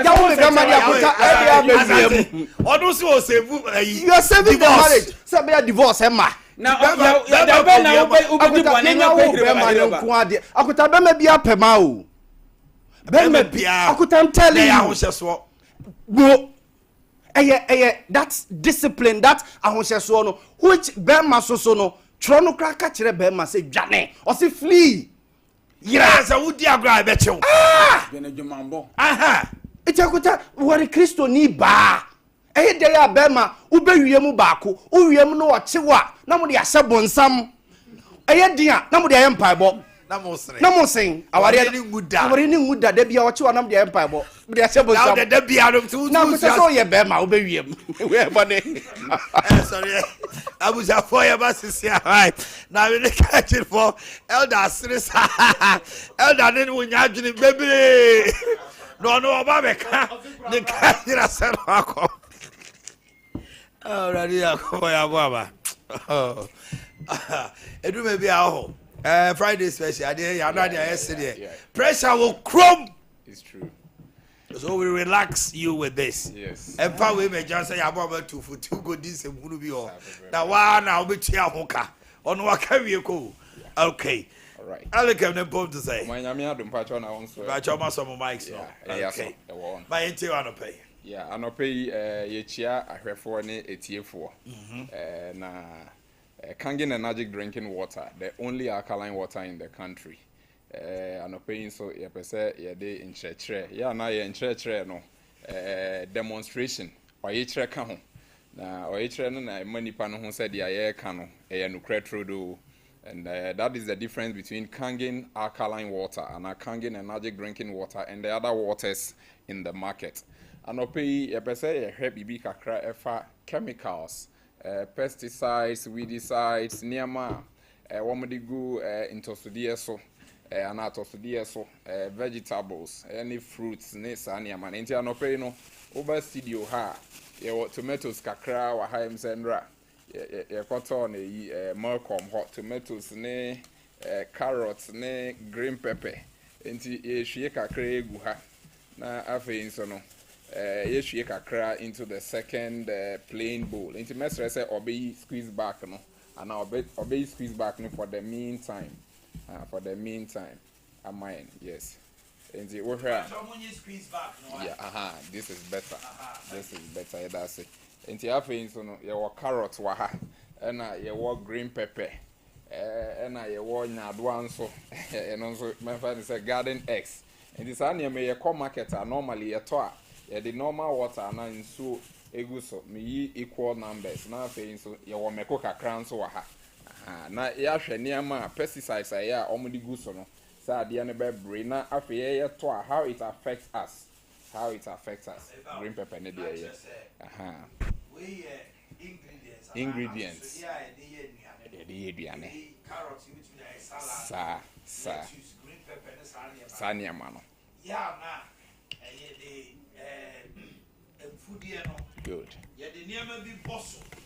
ya wo me gama de akota e abewiem odun si o save you are saving the marriage say be divorce ema na ya be na ubedi bone nya ko iri baba akota be ma bia pema o be ma bia akota am telling you ya ho hyeso go that discipline that ahosheso no which bema so no tro no kra ka kire bema say dwane o say flee yira za wudi agora be chew bene dwumambo itakuta wari Kristo ni ba de ya bema ubewie mu baako uwiem no o chewa na mo de ahye bonsam dia na mo de aye mpaebo na mo sen aware ni nguda da bia o chewa na mo de aye mpaebo de ahye bonsam da bia no tu na ko so ye bema ubewiem we bone sorry abuja for ya basisi right na we dey catch it for elder series elder ni wonya adwene bebre no oba beka the kajira se no akọ already akọ ya baba edu me bia ho Friday special dey ya na dey yesterday pressure will chrome. It's true. So we relax you with this. Yes. And pa we me just say about 2 for 2 go this munu bi o. Na wa na obetua hoka. Ono wa ka wie ko. Okay. All right. Alkaline ne pom to say. My nyame adom pa cho na won so. Pa cho ma so mo mics no. Okay. Ba yente wa no pay. Yeah, anopay ye chia ahwefo ne etiefo. Na Kangen Energy drinking water, the only alkaline water in the country. Anopay so ye pese ye dey in church. Yeah, na ye in church no. Demonstration or ye chre ka ho. Na or ye chre no na manipa no ho said ye ka no e nukre trodo. And that is the difference between Kangen alkaline water and Kangen Energy drinking water and the other waters in the market. Anopay ye pese ye hwe bibi kakra efa chemicals, pesticides, weedicides, niama, womodi go into so vegetables, any fruits, ne sa niama. Nti anopay no over studio ha ye tomatoes kakra wa ha emsendra ye cotton Malcolm hot tomatoes ne carrots ne green pepper. Nti ye hwie kakra egu ha na afei so no ye kakra into the second plain bowl. Into mesre say obey squeeze back no, and obey squeeze back no for the meantime. For the meantime, mine yes. Into we squeeze back no. Yeah, this is better. This is better. That's it. Into after so no, your carrots wa ha, and your green pepper, and your nyadwan so, and also my friend say garden eggs. And this anya me your market normally your toa. Yeah, the normal water and so eguso me equal numbers. Now saying so you want me cook a crown so ha. Na ya hwe niama pesticides ya omudi guso no. Sa de ne be brain na afeye ye to how it affects us. How it affects us. Green pepper ne dey here. We ingredients. Yeah, the carrots which salad. Sa. Green pepper ne Sanya mano. Yeah, Good.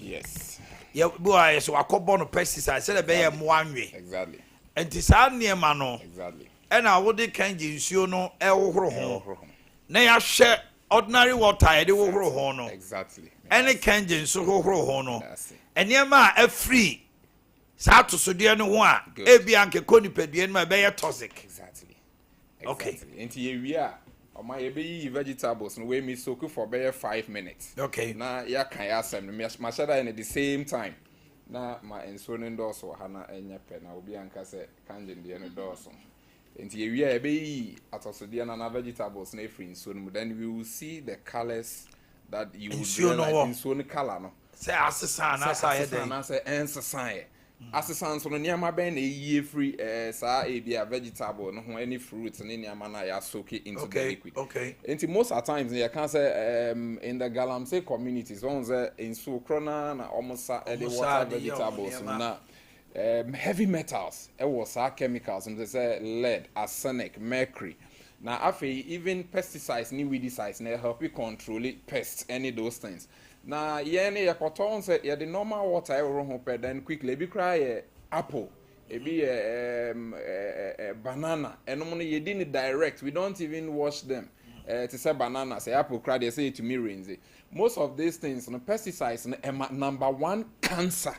Yes. Yeah, boy, so I call born pesticides. Said a bear one way. Exactly. And it's our near mano. Exactly. And I would can't use you know, nay, I share ordinary water, I do hono. Exactly. Any canjin so hono. And near my a free. Sato so dear no one. A bianca conipedian my bear toxic. Exactly. Okay. Into here we are. My baby vegetables no way me soak for bare 5 minutes. Okay. Na ya kan ya asem me mashada in the same time. Na my ensoning doso hana enya pe na obi anka se kanjin de no doso. Into here we are be atosode na vegetables na free so then we will see the colors that you would realize in so color no. Say asesa na say ensesan. Asesan so no niam ben na yie free sa Abia vegetable no ho any fruits na niam na ya soak into the liquid. Okay. Into most at times you can say in the Galamsey communities on the in so krona na almost the water vegetables na heavy metals was chemicals and they say lead, arsenic, mercury. Now after even pesticides ni weedicides na help you control it pests any those things. Na yene ya cotton say ya the normal water e ro ho then quickly be cry apple e be banana eno no ye di direct we don't even wash them to say banana say apple cry they say it to me rains. Most of these things no pesticides no number one cancer.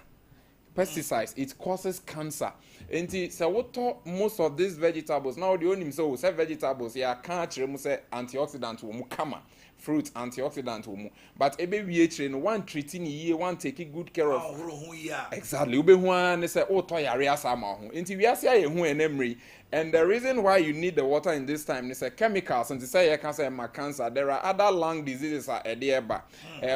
Pesticides it causes cancer. And say what most of these vegetables now the only so say vegetables ya can't say antioxidant wo mu kama fruit antioxidant wo mu but ebe we no one treating ye one taking good care of exactly ube hu an say o to yare asama ho enti we ase aye hu enemri and the reason why you need the water in this time is chemicals and to say you can say cancer there are other lung diseases are edieba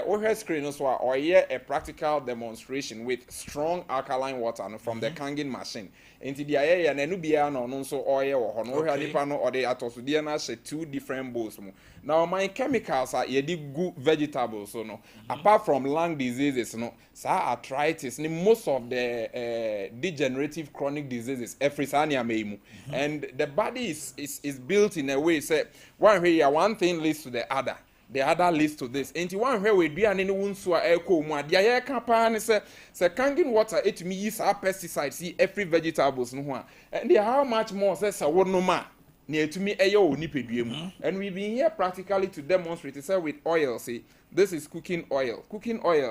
o screen so or a practical demonstration with strong alkaline water from the kangin machine enti dia ye na enu bia no so oye wo ho no o nipa no or the atosudie na she 2 different bowls mu now my chemicals are ye di good vegetables so no apart from lung diseases no arthritis ni most of the degenerative chronic diseases every sania meimu and the body is built in a way say one thing leads to the other leads to this and one where we do any wunsu a eko mu adia ye ka pa ne say kangin water it me use pesticides see every vegetables no ho and how much more say wono ma na etumi eye o nipedue mu and we've been here practically to demonstrate say with oil see this is cooking oil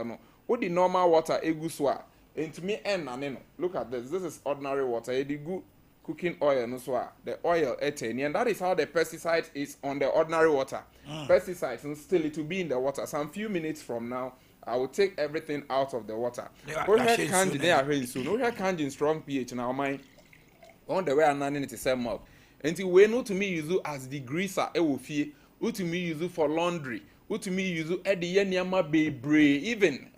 no with the normal water eguswa into me and no look at this is ordinary water e di good cooking oil no so the oil eteni and that is how the pesticide is on the ordinary water pesticides and still it will be in the water some few minutes from now I will take everything out of the water we have candy they are very soon we have candy strong pH now mine on the way and it is same milk until we know to me use as the greaser e wo fie to me use for laundry to me use e de yeniama bebre even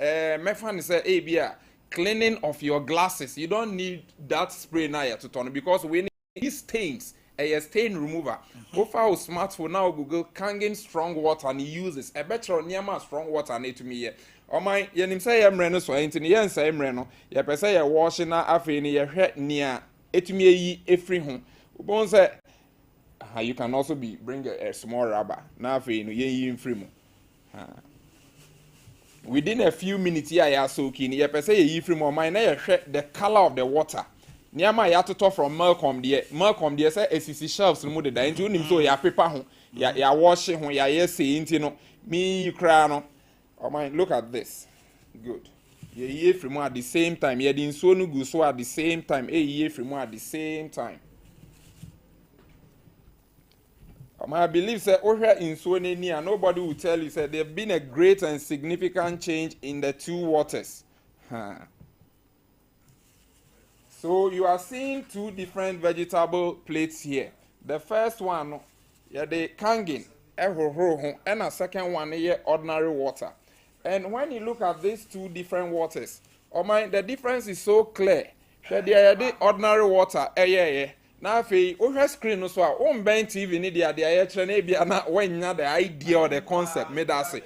me fan say Abia cleaning of your glasses you don't need that spray now to turn because we need stains a stain remover over our smartphone now Google Kangen strong water and uses a better niama strong water need to me here o my yenim say emre no so entini yen say emre no ye pese ye wash na afi ni ye hwe nia etumi yi efri ho ubon say you can also be bring a small rubber na afi no yen yi efri mu within a few minutes here ya soaking ye pese ye yi efri mu my na ye hwe the color of the water niama ya toto from Malcolm there say esisi shelves no mu de da nti unim so ya paper ho ya wash ho ya yes nti no me kra no oh my look at this good ye ye free at the same time ye din so no gu so at the same time ye free at the same time I believe say ohwe in so ni and nobody will tell you say there have been a great and significant change in the two waters So you are seeing two different vegetable plates here. The first one, the kangin, and a second one here, ordinary water. And when you look at these two different waters, the difference is so clear. The ordinary water, Now, if you screen so on Ben TV, need the when the idea or the concept made us say,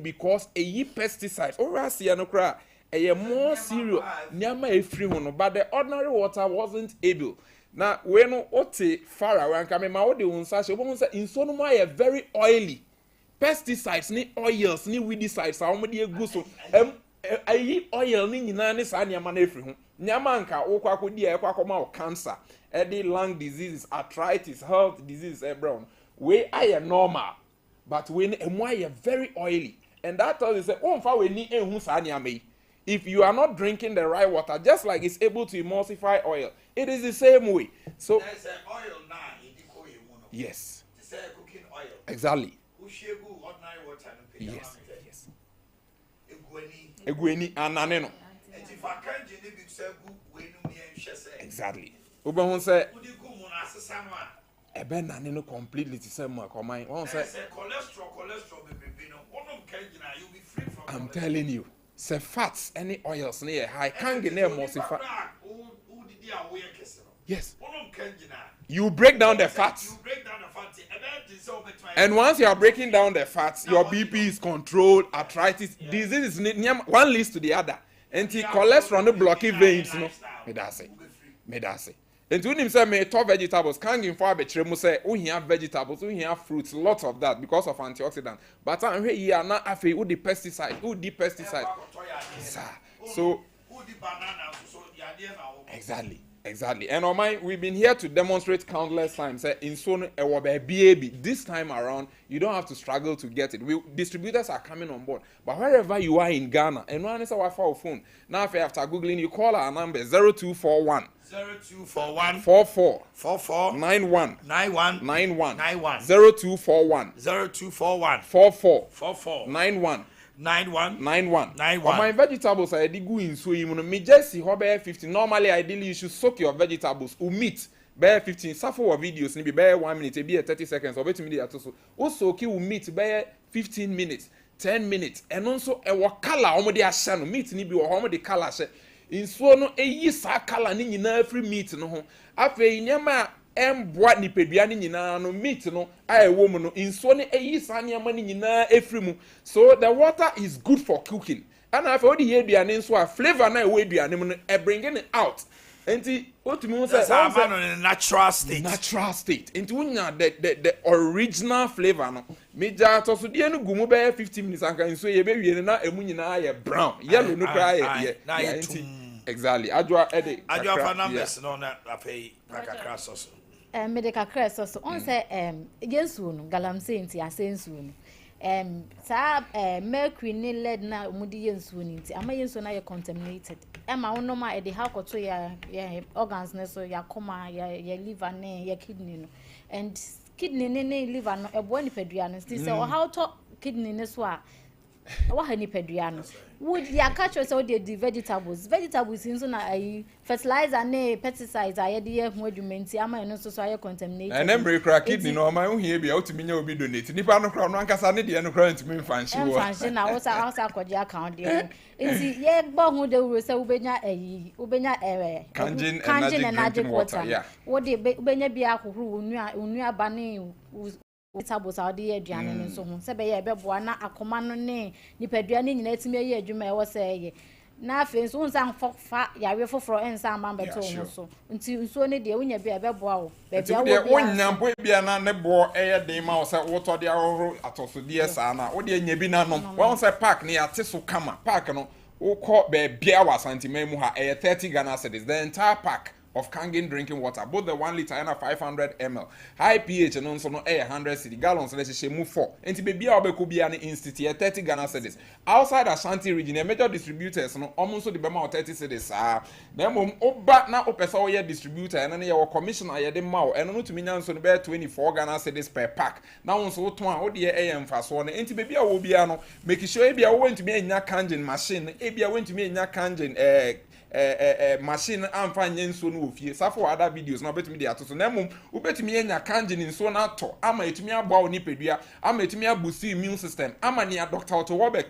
because a pesticide, or I see no cry. A more serious nyama efri hono but the ordinary water wasn't able na we no ote far away anka me ma wo de unsa she obo say inso no ma very oily pesticides ni oils ni weedicides a wo de egu so ayi oil ni nyina ne sa niam na efiri ho nyama nka wo kwa akodi e kwa akoma cancer the lung diseases arthritis health disease brown we are normal but when are very oily and that tells you say oh fa we ni ehun sa niam yi. If you are not drinking the right water, just like it's able to emulsify oil, it is the same way. So there's an oil now in the coil. Yes. It's a cooking oil. Exactly. Ordinary water. Yes. Yes. Egueni ananeno. Exactly. Ubahun say ebe naneno completely the same way. One say cholesterol baby no. You'll be free from. I'm telling you. Say fats any oils near high can't get near emulsify. Yes. You break down the fats. And once you are breaking down the fats, your BP is controlled, arthritis, disease is one leads to the other. And the cholesterol no blocking veins, no. Me that say. And to him say me top vegetables can't give for betremu say we have vegetables, we have fruits, lots of that because of antioxidants. But I'm here now afi who the pesticide. So exactly. And on my we've been here to demonstrate countless times. In soon baby. This time around, you don't have to struggle to get it. Distributors are coming on board. But wherever you are in Ghana, and one is our phone. Now after Googling, you call our number 0241 44 91 0241 44 91. My vegetables are go in so you me just see how 15. Normally, ideally, you should soak your vegetables or meat. Bear 15. Suffer videos maybe bear 1 minute, be 30 seconds, or wait a minute. Also, okay, we meat bear 15 minutes, 10 minutes, and also a color. Omodi ashano meat ni bi o omodi color she. In so no eyi sa color ni nyina free meat no ho. Afi nyama emboa ni peduane nyina no meat no ayewo mu no inso ne eyi sa nyama ni nyina efrimu. So the water is good for cooking. And afi odi ye aduane nso a flavor na ewo aduane mu no bringing it out. Enti otumi say in natural state. Enti unya the original flavor no. Meja to so de no gumu be 15 minutes anka nso ye be wie na emu nyina ye brown. Yellow no cry ye. Exactly. Adwa for numbers no na afi kakra so. Me de kakra so on say yensu no galamsey nti asensu no. Sa mercury ni lead na umudi yensu ni nti ama yensu na ye contaminated. Ema wono ma e de ha koto ya organs ne so ya koma ya liver ne ya kidney no. And kidney ne liver no ebo ni pedua no. Still say how to kidney ne so a wa ha ni pedua no. Would ya catch us all the vegetables inso na ai fertilizer ne pesticides aye de hu adwumenti ama no so aye contaminated. And embre crack kidney no ma hu here bia otimi nya obi donate nipa no kra no ankasa ne de no kra ntimi mfanhye wo. Mfanhye na wo sa akwaje account de. Nti ye gbo hu de wuro se ubenya kanjin energy water. Wo de ubenya bia ahohoro onu aba ne vegetables are the aduane ne so ho se be ye beboa na akoma no ne nipaduane nyina etime ye adwuma e wo se ye na afi nso nsan fa yawe foforo ensan ma beto ho so nti nso ne de wonya bia beboa wo be bia wo bia wonyampo bia na ne bo eye de ma wo se wo to de ahoro atosode sa na wo de nya bi na no wo se park ne ate so kama park no wo ko be bia wa santima mu ha 30 Ghana cedis the entire park of Kangen drinking water, both the 1 liter and a 500 ml. High pH and also no 100 cedi gallons. Let's say move 4. And to be an institute 30 Ghana cedis. Outside Ashanti region, a major distributors no almost the Bema 30 cedis. Then oba na opesa ye distributor and then your commissioner ye de mao and no to me so be 24 Ghana cedis per pack. Now so to o de AM fast one. And to be a will be ano make sure e be a went to me nya kangen machine. E be a went to me nya kangen machine amfa nyenso no ofie safo other videos na betumi dey atoso na mum ubetumi enya kanjin nso na to ama etumi abo a oni pedua ama etumi abusi immune system ama ne doctor to wo be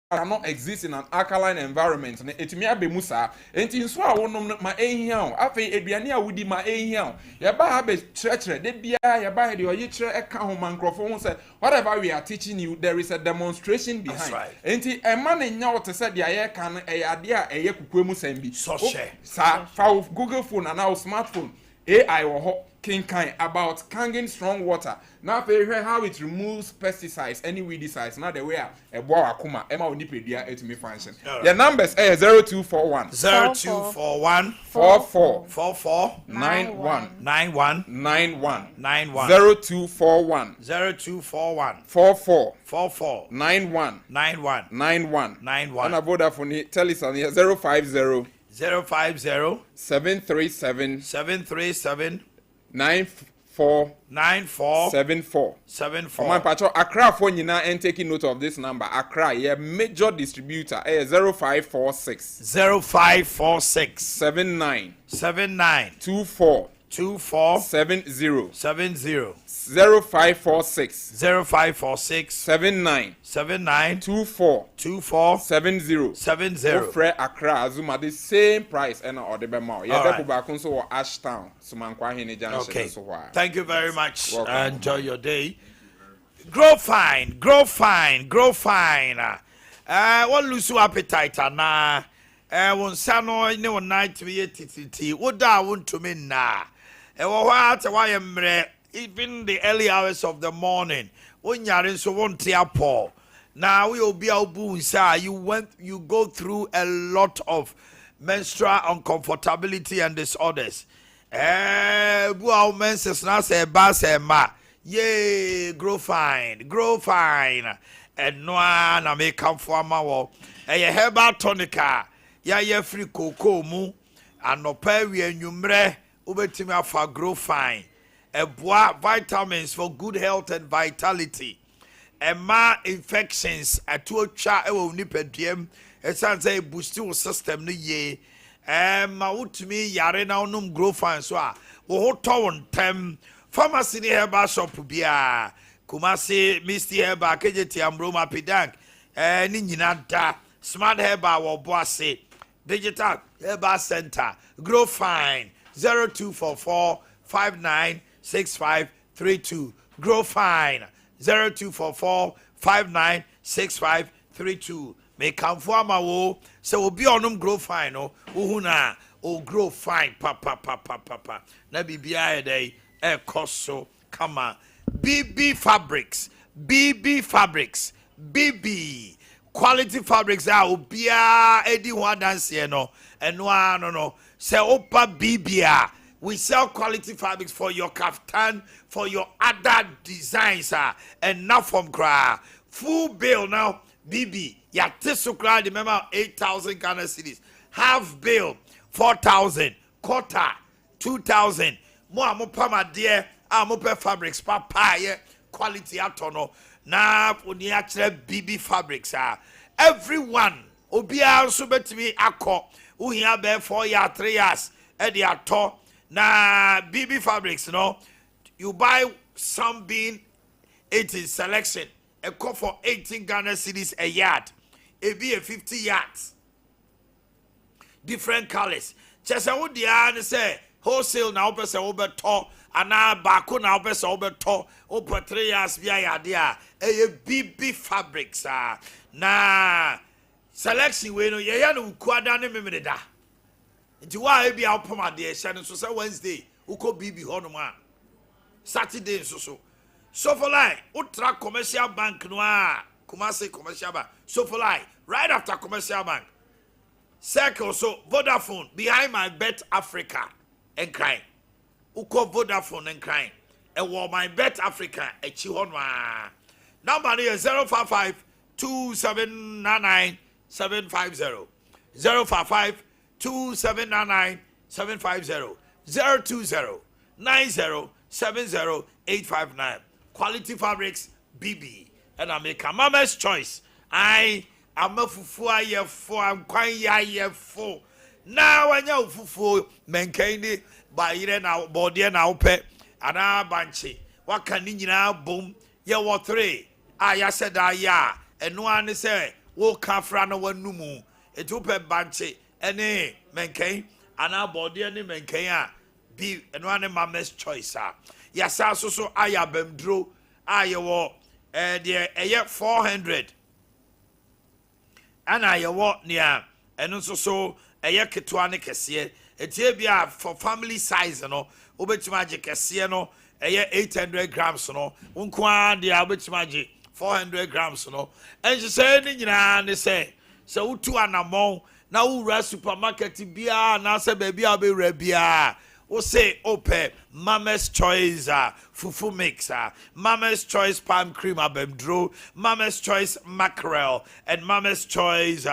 cannot exist in an alkaline environment. Etimi abe musa. Enti nso a wonom ma ehia o. Afi eduane a wudi ma ehia o. Ye ba ha be chire de bia ye ba de oyi chire eka ho man krofo ho say whatever we are teaching you there is a demonstration behind. Right. Enti e ma ne nya wote say de aye kan e ade a eye kukwemu sambi. So share. Sa fa Google phone and now smartphone. AI wo ho kinkan about kanging strong water. Now hear how it removes pesticides, any weedicides. Now the way a boy akuma ema onipedia etimi function. The numbers 0241 0241 44 44 91 91 91 91 0241 0241 44 44 91 91 91 91 and a Vodafone tell us on here 050 050 737 737 94 94 74. My patro Accra for nyina and taking note of this number. Accra, yeah, major distributor 0546 0546 79 24 70 70 0546 0546 79 24 70 Ofre Accra Azuma the same price and or the bema. Yeah, back so Ashtown, Omanhene Yaw. Okay. Thank you very much. Enjoy your day. Grow fine, grow fine, grow fine. What lose your appetite na? Won sano ni won night we titi. What da want to me na? What why even the early hours of the morning. When you're so won't tear now we will be inside. You go through a lot of menstrual uncomfortability and disorders. Buau menses na se ba se ma. Yay, grow fine, grow fine. And no na me come for ma wo. Herbal tonica. Ya free cocoa mu. Anopa wi enwumre ubetimi afa grow fine. Vitamins for good health and vitality. Emma infections atuocha ewo nipadiem esan say boost your system no ye. Ma utumi yare na onum grow fine so a wo hotɔ ntem pharmacy ni herbal shop bia Kumasi Misty Herbal KJT Ambroma Pidank ni nyina da smart herbal wo boase digital herbal center grow fine 0244 596532 grow fine 0244 596532 me come for ma wo so obi onum grow fine no uhuna o grow fine papa na bibia dey e koso kama BB fabrics BB quality fabrics are obia edi ho dance no eno no say opa bibia. We sell quality fabrics for your kaftan, for your other designs, and not from cry. Full bill now, BB. Ya tisu cry, remember 8,000 Ghana cedis. Half bill, 4,000. Quarter, 2,000. More pama dear, amope fabrics, papa, quality atono. Na uni actually BB fabrics. Everyone, obia subet to me ako. Uhi abe 4 years, 3 years, edi ato. Na BB fabrics, you buy some being 18 selection, a call for 18 Ghana cedis a yard, a be a 50 yards, different colors. Just I would say wholesale now, person over top, and now bako now, person over top, over 3 years via idea, a BB fabrics, na selection we no ye no kwada ne memede da. Nti wa be out poma de ehye so say Wednesday uko BB hono ma Saturday so for like ultra commercial bank no a Kumasi commercial bank so for like right after commercial bank circle so Vodafone behind my bet Africa and crying uko Vodafone and crying and war my bet Africa echi hono a number is 055 2799 750 055 2799 750 020 90 70 859 quality fabrics BB and I make a mama's choice. I am a fufu aye for I'm quite aye for now I know fufu menkindi by ire now body now pet and a banchi what can you now boom ya what three I said ya and no one say wo kafra na wanumu etu pe banche ene menken ana body ene menken a bi eno ane mama's choice a yasa so aya bemdro ayewo de eye 400 ana ayewo nia eno so eye ketwa ne kese etie bia for family size no obetima age kese no eye 800 grams no unkwa de obetima age 400 grams no enje say ni nyina ne say so utu anamon na wura supermarket bia na say baby abewra bia o say ope mama's choice fufu mix mama's choice palm cream abemdro mama's choice mackerel and mama's choice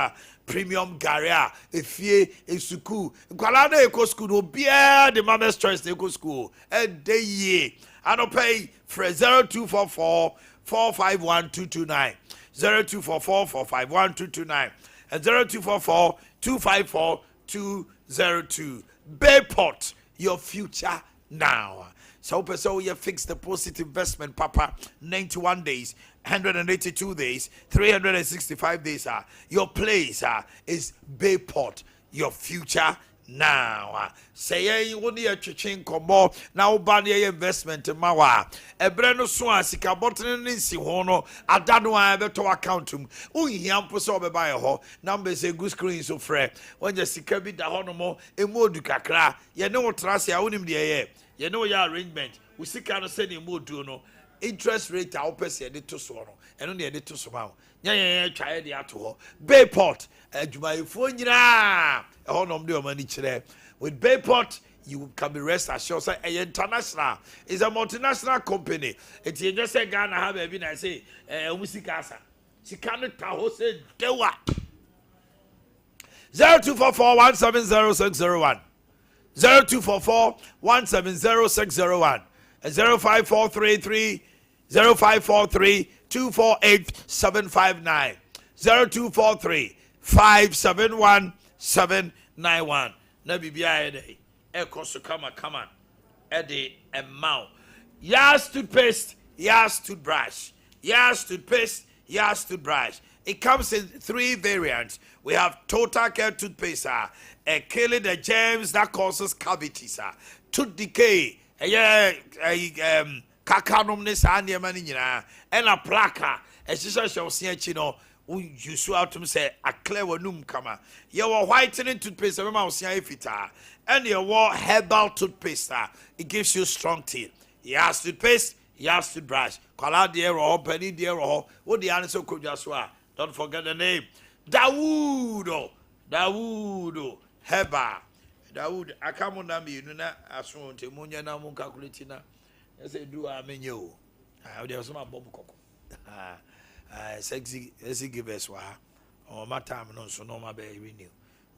premium garia efie esuku kwala na eco school no bia the mama's choice eco school and dey ye I don't pay for 0244 451229 0244 451229 and 0244 254 202 Bayport, your future now. So you fix deposit investment, Papa. 91 days, 182 days, 365 days. Your place is Bayport, your future now. Say you want your chichin combo now ban your investment mawa. A brand so sika button in si hono. I don't know I to account him. Yam puso by a ho. Numbers a good screen so fre. When you sika bit the honomo, a modu kakra. You know what trust ya unim the air. You know your arrangement. We see kind of sending more do no. Interest rate our person the to swallow. And only a little smile. Yeah, try the ato. Bayport. Jumai Funyra. A honor do money today. With Bayport, you can be rest assured. Say international is a multinational company. It's just say Ghana have a been I say Musikasa. She cannot tell say dewa. 0244 170601 0244 170601 0543 248 759 0243 571 791 na bibia ede e koso kama ede emau yas toothpaste yas toothbrush yas toothpaste yas toothbrush. It comes in 3 variants. We have total care toothpaste killing the germs that causes cavities tooth decay kakanum ne sa ne mani nyina and a plaka esisa shawsia chi no you so out to say a clear wanum kama your whitening toothpaste we ma osia efita and your herbal toothpaste it gives you strong teeth. Yes, toothpaste, yes, toothbrush. Kwala de ro penny de ro wo de an so kodwa so don't forget the name Dawudo Heba Dawud akamuna mi na aso ntemunya na mu calculate na say do amenye o there was some bob koko sexy give us wa o matam no so no ma be renew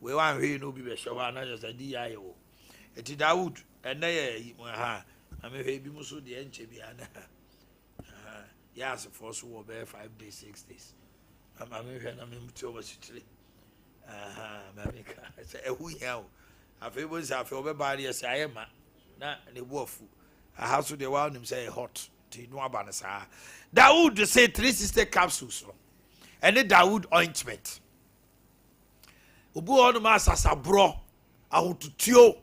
we wan hwe no bi be hwe na just di aye o eti Dawud ene ye ame hwe bi muso de enche bi ana yes for so wo be 5 days 6 days ame hwe na me mutu over sitri mamika say ehu ya o afi bo say afi obeba de say ayema na ne boafu aha so de wa nim say hot ti no aba na sa Dawood say 360 capsules and the Dawood ointment obu onu ma sasabro ahotutuo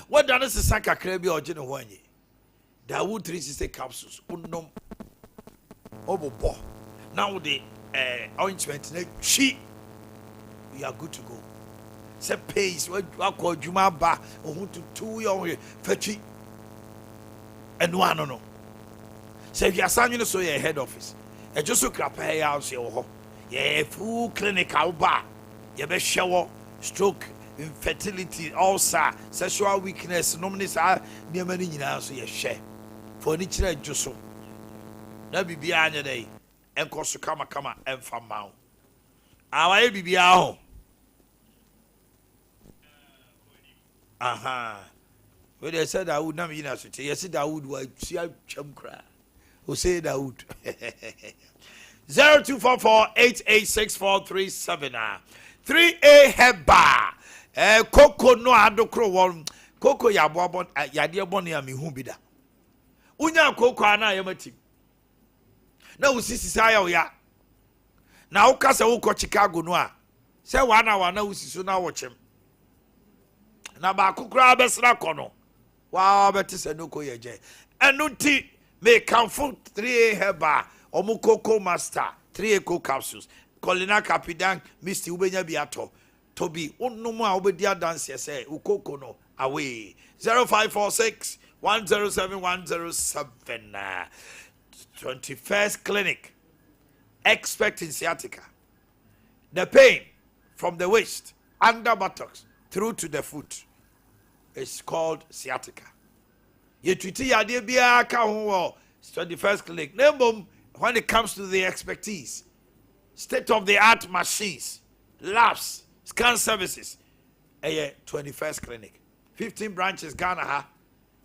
wada na sesa kakra bi oje ne ho anye Dawood 360 capsules unom obobo now the ointment na chi you are good to go. Say pace what call juma ba ohututu yo fachi and one no say if you are signing so your head office e just so crap house your ho yeah full clinical bar you be show stroke infertility ulcer sexual weakness nominate near many nyina so you share for ni chira joso na bibia anya dey enkoso kama emfa mawo awaye bibia ho when they said I would not be in a city, yes, Dawood was chum cry. Who say Dawood? 0244-886437 3A Heba Coco no adokro one Coco Yabon Yadia Bonia mi humbida. Unya Coco ana yamati. Na usisi saya ya. na woka se wo Chicago no a se wana usisu na wochim na ba kokura besra kono wa beti se no ko yeje enu ti me kamfo 3A heba omukoko master 3A co capsules Colina Capidan Misty ubenya biato Toby unumu a obedi adanse se ukoko no away 0546 107 107 21st clinic expert in sciatica. The pain from the waist under buttocks through to the foot is called sciatica. You treat yade bia ka ho 21st clinic. Name when it comes to the expertise, state of the art machines, labs, scan services, 21st clinic. 15 branches Ghana ha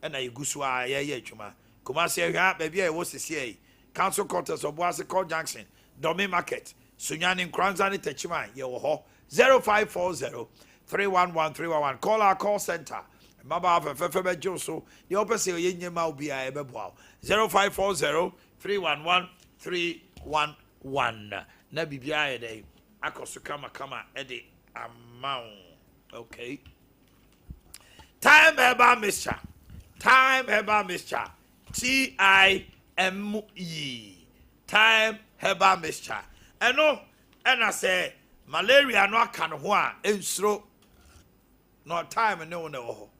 and I guswa chuma. Kumasi ha baby I was see Council Quarters of Boakye Call Junction, Domi Market, Sunyani Kranzani Techima, Yewo 0540 311 311. Call our call center. Maba Fefebe Joso, the opposite Yenyama will be a bebo 0540 311 311. Nabi Bia day. Akosukama kama Eddie amount. Okay. Time Eba Mischa. Time Eba Mischa. TIME. Time Heba Mischa. And no, and I say malaria no can hoa ensro. No time no.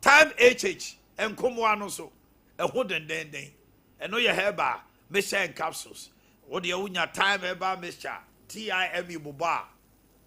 Time HH and Kumwano so a wooden den. And no your Heba Mischa and capsules. What do you unya time Heba Mischa? TIME Buba.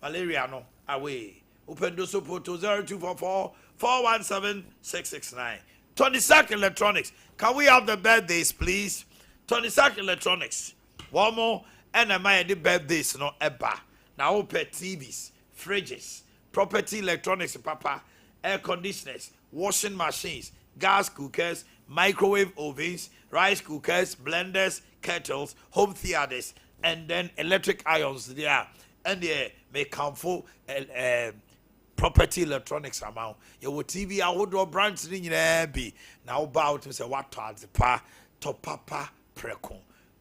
Malaria no away. Open the support to 0244 417 669. 22nd Electronics. Can we have the birthdays, please? 22nd Electronics. One more, and I might the birthdays, no eba. Now open TVs, fridges, property electronics, papa, air conditioners, washing machines, gas cookers, microwave ovens, rice cookers, blenders, kettles, home theaters, and then electric irons there. And they may come for property electronics amount. Your TV I would draw brands in be now about to say what the pa to papa precon.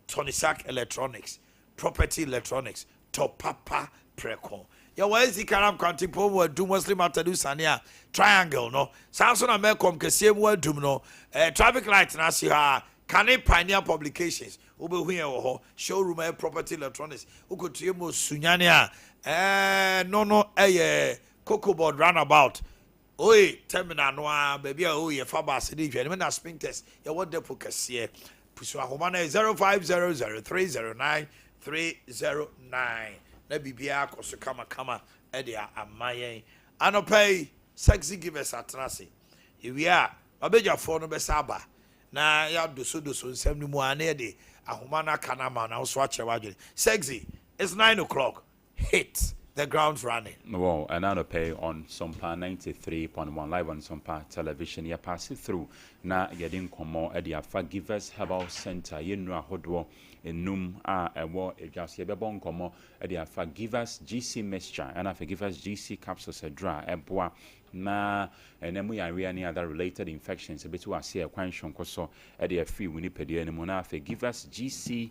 Tonisac electronics, property electronics, to papa precon. Your ways the Karam County Power do Muslim Matadu Sania triangle no. Samson Americom Kasim word do no traffic light Nasiha can it pioneer publications ube here showroom property electronics who could see mo sunyania no Cocoa board roundabout. Oi, terminal noa, baby, oh, your fabas, and when I spin test, you want the focus here. Pusua Homana 0500 309 309. Maybe Bia Kosukama, Edia, and my Anopay, sexy givers at Nasi. Here we are, I beg your phone, Besaba. Na ya do so, 71 edi, a Homana Kanama, now swatch your wagon. Sexy, it's 9 o'clock. Hit. The ground's running. Well, and I'll pay on Sompa 93.1 live on Sompa television. You pass it through. Na getting common at the Forgivers Herbal Center. You know, Hodwo, in Num, a war, a just a bon common at the Forgivers GC mixture and a Forgivers GC capsules a dry, a bois. Na and then we are any other related infections. A bit to us here, quantion coso at the free Winnipedia and Monafe. Give us GC,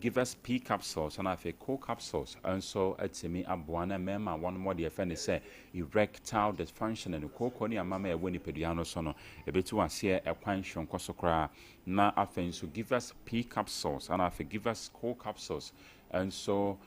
give us P capsules and a co capsules. And so at me abuana mema one more the offender say erectile dysfunction and coconi and mamma Winnipediano sono. A bit to us here, a quantion coso cra. Na afen so give us P capsules and I give us co capsules. And so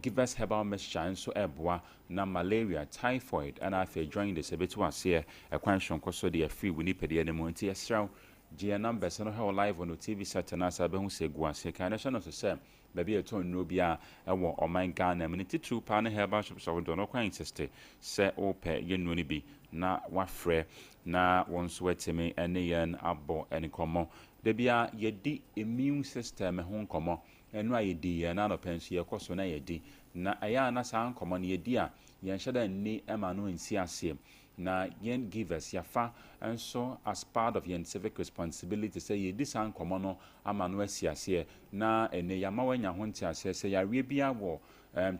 give us herbal mixture and so eboa na malaria typhoid and I join this a bit to us here a question koso de free Winnipedi anymore nti esraw GN numbers no how live on the TV set na sabe hu se guase kan na no say baby eton no bia e wo oman Ghana minute 2 pa na herbal shop so do no kwan insist say ope ye no ni bi na wafre na won so eteme ene yen abo ene komo de bia ye di immune system ho komo enu ayedi na no penso ye koso na yedi na aya na san komo na yedi a yen hyeda ni ema no nsi ase na yen give us yafa and so as part of yen civic responsibility say yedi san komo no ama no asi ase na ene yama wanya ho nti ase say yawe bia wo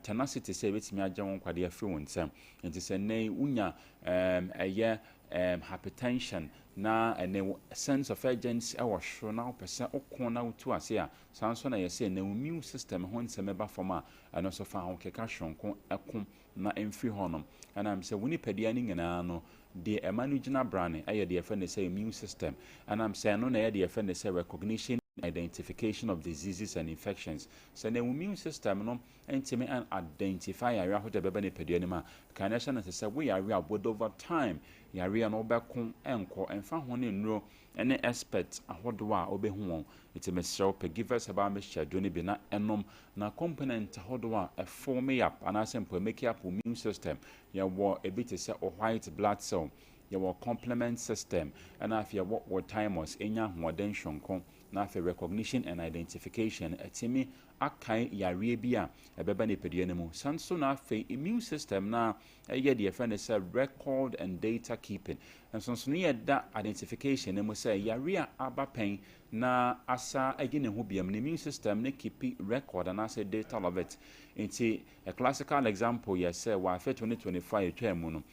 tenacity say betimi agye won kwade afri won nsem nti say nei unya eye hypertension na a sense of urgency ɛwɔ horo na wopɛ sɛ woko na wotu ase a saa nso na yɛsɛ na immune system ho nsɛm ɛba fam a ɛno nso fa ho keka hwonko ɛko na ɛmfiri hɔnom ɛnam sɛ wo nipadua no nyinaa no deɛ ɛma no gyina brane ɛyɛ deɛ ɛfɛ ne sɛ immune system ɛnam sɛ ɛno na ɛyɛ deɛ ɛfɛ ne sɛ recognition identification of diseases and infections. So the immune system no intimi and identify area ho de beba ne padua ni ma kan na na say we area both over time area no bɛko enko emfa ho ne nnuro ene expert ahodo a obehu won itime show pe give us about me schedule ni bi na enom na component ahodo a form up and asempo make up immune system ya wo e bit say white blood cell your complement system and after what timers enya hoden hwonko na after recognition and identification atimi akai yare bia ebeba ne pedie ne mu sanso na after immune system na eye de friend say record and data keeping and so no yeda identification ne mu say yare aba pen na asa agine ho biam ne immune system ne keep record and asa data of it into a classical example yes say wa after 2025 twam mu no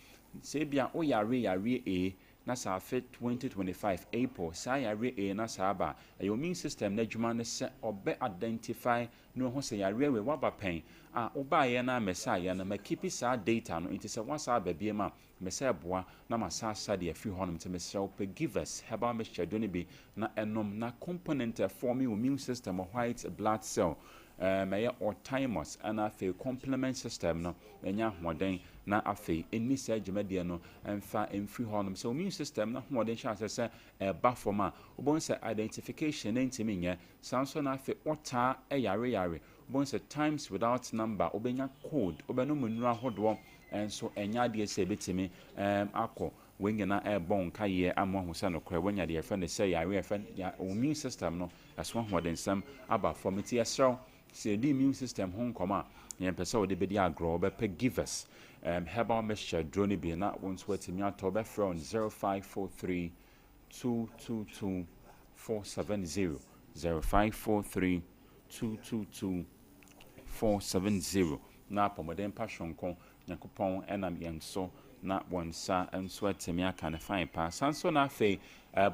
say bia o yare a na sa fit 2025 April sa yare a na sa ba your immune system na dwuma ne se obe identify no ho se yare we waba pen a oba ye na mesa ye na makipi sa data no it se wasa ba bia ma mesa boa na masa sa de afi honum te mesa pe give us heba mixture do ne bi na enom na component form immune system white blood cell may or timers and afe complement system no enya hoden na afe eni sa dwumadie no emfa emfiri honum so immune system na hoden chance say ba form a obon say identification ntimi nye sanso na afe ota yare obon say times without number obenya code obeno munuru ahodo enso enya de say betimi akọ wengena bon kaye amho se no kra wenya de efe ne say yare efe ya immune system no aso hoden sam aba form ti esro say the immune system home koma yen pese wo de be dia agro be pe give us herbal mixture drone be na won't wait me ato be from 0543 222 470 0543 222 470 na pomodem passion kon yakopon enam yenso na wonsa enso atemi aka ne fine pa sanso na fe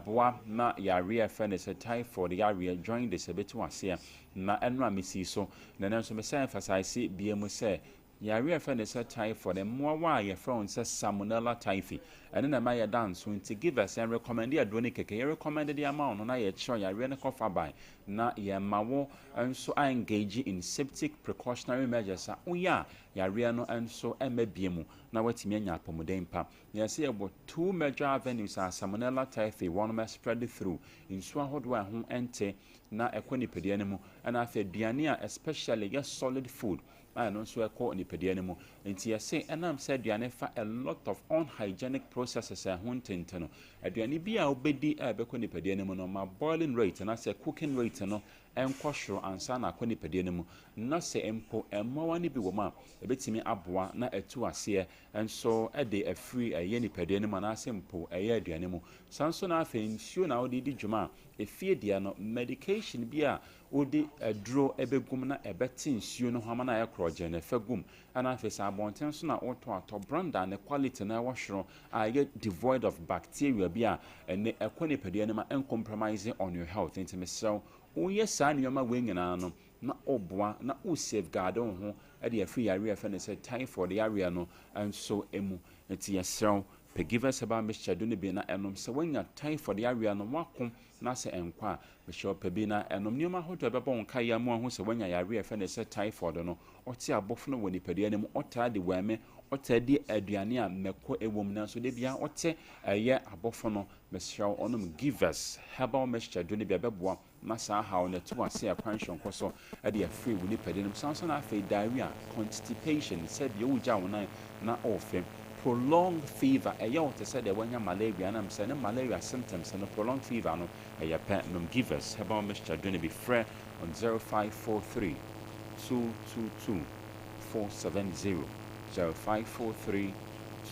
boa na yare fe ne se typhoid yare join the sebetu ase na enu amisi so na nenso me say emphasize biemu say yare fe ne se typhoid mo wa ye from se salmonella typhi ene na ma ye dance nti give us and recommend ya do ne keke ye recommend the amount na ye sure yare ne kofa by na ye mawo enso engage in septic precautionary measures oya yare no enso emabiem na watimi anya apomuden pa yes about two major avenues are salmonella typhi one must spread through inso ahodo a ho ente na ekoni pedie ne mu na afa aduane a especially yes solid food and also ekọ nipadua ne mu enti yese enam se aduane fa a lot of unhygienic processes a ho ntente no aduane bi a obedi a bekọ nipadua ne mu no ma boiling rate na se cooking rate no enko hworo ansa na akọ nipadua ne mu na se empo emmawa ne bi wo ma ebetimi aboa na etu ase enso ede afiri eye nipadua ne mu na se empo eye aduane mu sanso na afa nsuo na odi di dwuma efie dia no medication bi a odi aduro ebegum na ebeti nsuo no hama na ayekro je na fagum ana afisa abonten so na oto ato branda ne quality na wahworo aye devoid of bacteria bi a ene ekone padua ne ma uncompromising on your health intimate oye sa nneoma wenyina no na oboa na o safeguard ho e de afiri yare afa ne say typhoid yare no enso emu enti yesrew pe give us about mixture do ne bi na enom se wanya typhoid yare no wakom na se enkwa be shop bi na enom nneoma hodo be bon kai ya mu ho se wanya yare afa ne say typhoid no oti abofo no woni padua ne mu ota de wame ota di aduane a meko ewom na so de bia ote eye abofo no mesrew onom give us herbal mixture do ne bi beboa na sa how na to ase akwanhwon koso e de afri woni padua ne sanso na afa diarrhea constipation said you uja wona na ofem prolonged fever eyo te said wanya malaria na mse ne malaria symptoms and prolonged fever no eya num give us herbal mixture do ne bi frɛ on 0543 222 470 0543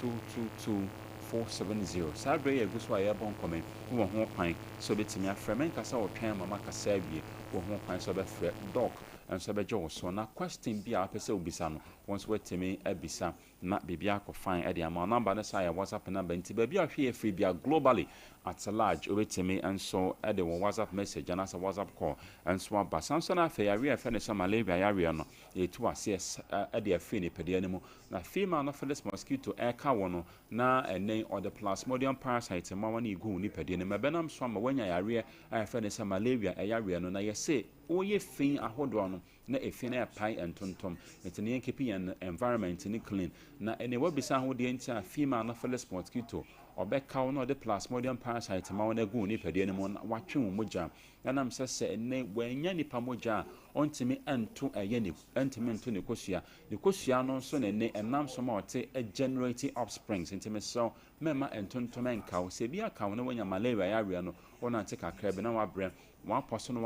222 470 sabre ye guso aye bon comment wo ho kwan so betimi afrɛ kasa wo twan mama kasa wie wo ho kwan so be frɛ doc and so be jo so na question bi a pese obisa no once wetimi abisa na bibia ko fine e de ama number na say WhatsApp number nti ba bia hwe free bia globally at large obetimi enso e de WhatsApp message and as a WhatsApp call enso aba sanso na afa yare afa ne malaria yare no etu ase e de afi ne pede animu na female anopheles mosquito e ka wono na enen or the plasmodium parasite ma woni igu ni pede ne mabenam so ma wanya yare afa ne malaria e yare no na yese oye fin ahodo no na efi na pai entontom etene yenkepi yan environment ni clean na ene wabisa ho de ntia female anopheles mosquito obeka no de plasmodium parasite ma wona gu ni pede ne mo watwe mo moja nanam sese ene wanya nipa moja ontimi ento eye ni entimi ento ne kosua no so ne ne enam so ma ote generate offsprings intimi so mema entontom enka o se bia ka no wanya malaria yare no ona ante kakra be na wabre one person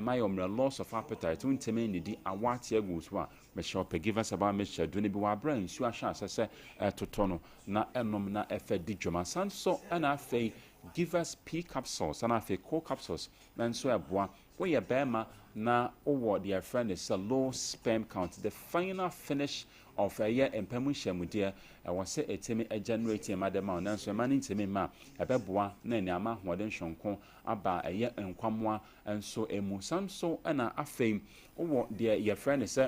my loss of appetite untimi nidi awati egu so a me shop give us about me share do ne bi wa brain su ahwa asese totono na enom na efe di dwoma san so na afei give us p capsules na afei co capsules na so eboa wo ye bema na owo their friend is a low sperm count the final finish of a year empemu hyamudia was say etemi generate madama na so mani ntemi ma ebeboa na ni ama hoden hwonko aba eye enkwamwa enso emu samso na afei owo their friend is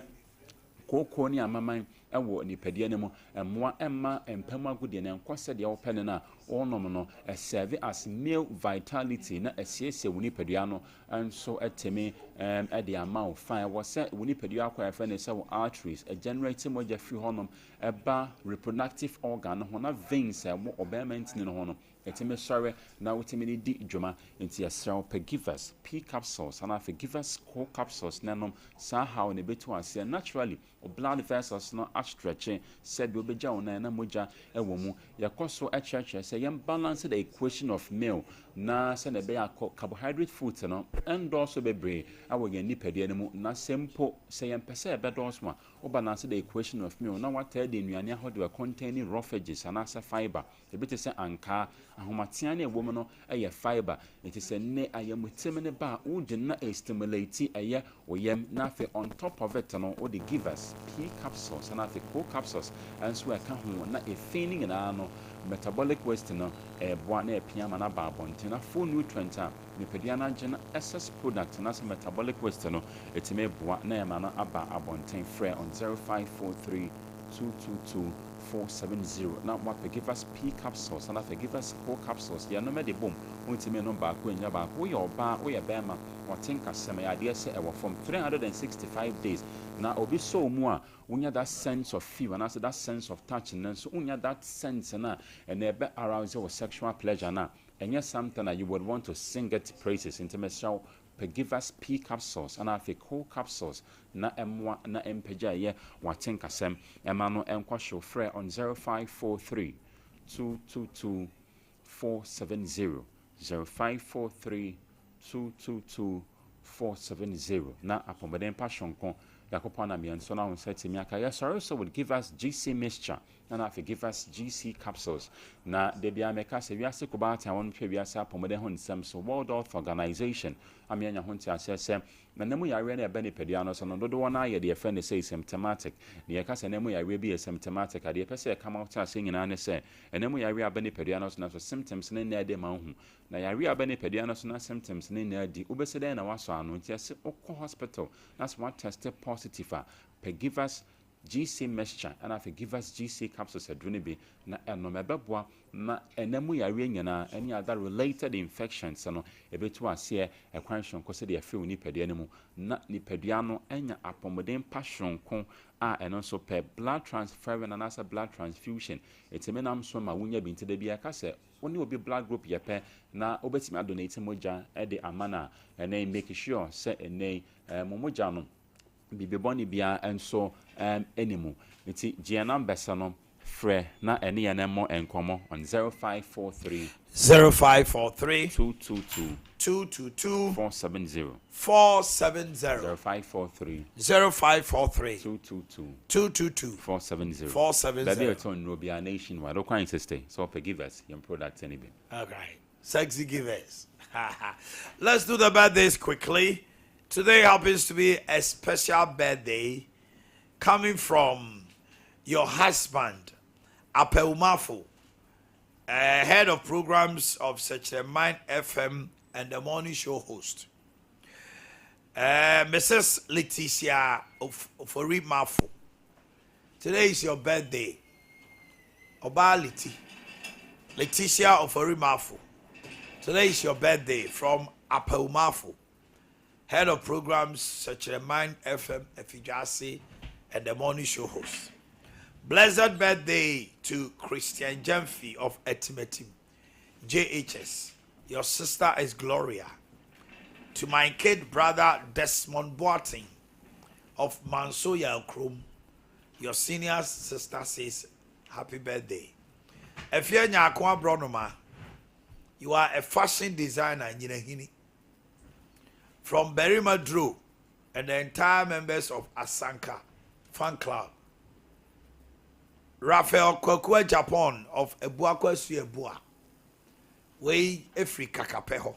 koko ni amaman ewo nipadie ne mu emmoa emma empemu agudie na enkwase de wo pene na onom no serve as male vitality na esiese woni padua no enso etemi de ama fine wo se woni padua akwa efe ne se wo arteries generate moja free honom eba reproductive organ ho na veins emo obement ni no ho no etimi sorry na utimi ni di dwuma enti yesra Pegivas p capsules and Pegivas co capsules nanom sa how ne betu ase naturally blood vessels no stretching said we be jaw na moja ewo mu yakoso church say yam balance the equation of meal na se na be carbohydrate food no and also bebre awo yan nipadie ne mu na simple say yam pese be do so o balance the equation of meal na what tell the nuane ahodo containing roughages and as fiber e bit say anka ahomatia na ewo mu no eye fiber it is ne ayamutem ne ba wo na stimulate eye oyem na fe on top of it no o the give us p capsules and the co capsules and so aka ho na e feeling na no metabolic waste no boa na epia ma na ba bonte na full nutrient a nipadia na gena excess product na so metabolic waste no etime boa na e ma na aba abonten free on 0543 222 470 na what give us p capsules and give us co capsules ya no me de bom untime no ba ko nya ba ko yo ba wo ye bema watenka sema ya de se e from 365 days na obi so mu a unya that sense of fever na that sense of touch and so unya that sense na and ebe arousal or sexual pleasure na enye something that you would want to sing it praises intimacy Give us p capsules and afi co capsules na emwa na empeja ye watenka sem emano enkwa show free on 0543 222 470 0543 222 470 na apomeden passion kon yakopana mi enso na on set mi aka yes also would give us GC mixture and I give us GC capsules na de bia meka se wiase ko ba ta won hwe wiase apomeden ho nsem so World Health Organization amianya ho ntia sese na nemu yare na ebe ne pedua no so no dodo wona ye de friend say symptomatic ne yeka se nemu yare bi symptomatic ade pese e come out ase nyina ne se nemu yare aba ne pedua no so na so symptoms ne na de ma hu na yare aba ne pedua no so na symptoms ne na di obesede na waso anu ntia se okọ hospital that's what tested positive give us GC mixture and I give us GC capsules adrenibi na enomebeboa na enemu yare nyina any other related infections no ebetu ase ekwanhon ko se de afi oni padua nemu na ni padua no enya apomodem passion kon a eno so per blood transfusion and as a blood transfusion etemenam so ma wunya binti de bia ka se oni obi blood group yepe na obetimi adonate moja e de amana ene make sure se ene momoja no bibeboni bia enso enimu nti giana mbesa no frɛ na ene ye na mo enkomo on 0543 222 470 0543 222 470 that they turn no be a nation wide o kind sister so forgive us your product anyway. Okay, sexy givers. Let's do the birthdays quickly. Today happens to be a special birthday coming from your husband, Apeumafo, head of programs of Such a Mind FM and the morning show host. Mrs. Leticia of Mafo. Today is your birthday. Oba Leticia of Mafo. Today is your birthday from Apeumafo, head of programs Such a Mind FM, Efijasi, and the morning show host. Blessed birthday to Christian Jemfi of Etimetim, JHS. Your sister is Gloria. To my kid brother Desmond Boating of Mansoya Krum, your senior sister says happy birthday. Efia Nyakwa Bronoma, you are a fashion designer in Yinehini. From Berima Drew and the entire members of Asanka fan club. Raphael Kwekwe Japan of Boakye Suebua, Way Efri Kakapeho.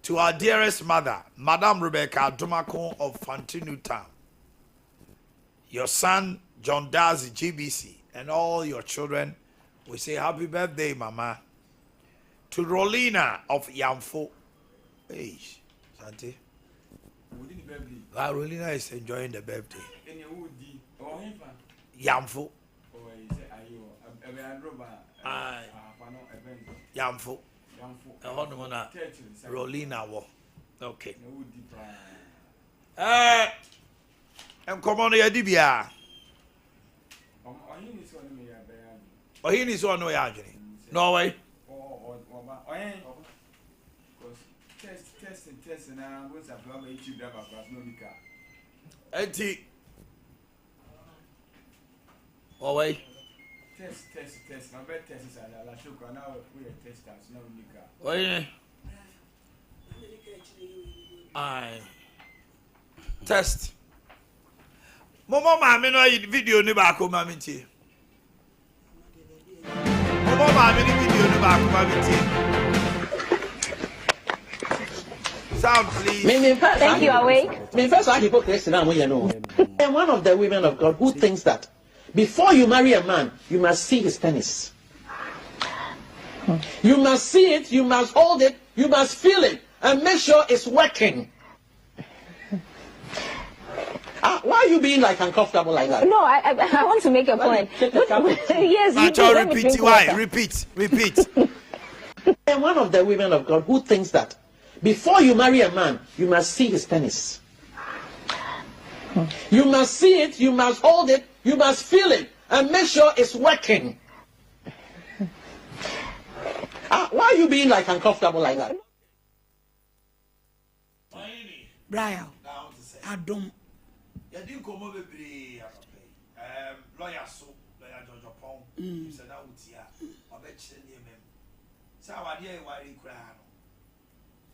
To our dearest mother, Madame Rebecca Dumako of Fantinu Town. Your son, John Dazi GBC, and all your children, we say happy birthday, Mama. To Rolina of Yamfo. Hey, Santi. Rolina is enjoying the birthday. Yamfo. Yamfo. Rolina wo. Okay. Come on here, Dibia. Ohin is on way out. No way. Test now. What's a problem? YouTube driver plus no car. Eti. Oh wait. Test. My bed test is a la sugar. Now we are testers. No car. Wait. I test. Momo mami no video ni ba ko mami ti. Momo mami ni video ni ba ko mami ti. Sound, please. Thank you, Awake. Me first, I hypocrite now. You know, I'm one of the women of God who thinks that before you marry a man, you must see his penis. You must see it. You must hold it. You must feel it, and make sure it's working. Why are you being like uncomfortable like that? No, I want to make a point. Yes, repeat. Why? Repeat. I'm one of the women of God who thinks that before you marry a man, you must see his penis. You must see it, you must hold it, you must feel it, and make sure it's working. Why are you being like uncomfortable like that? Brian, Adam. Lawyer George Pong, said that would see a bet so I did worry crown.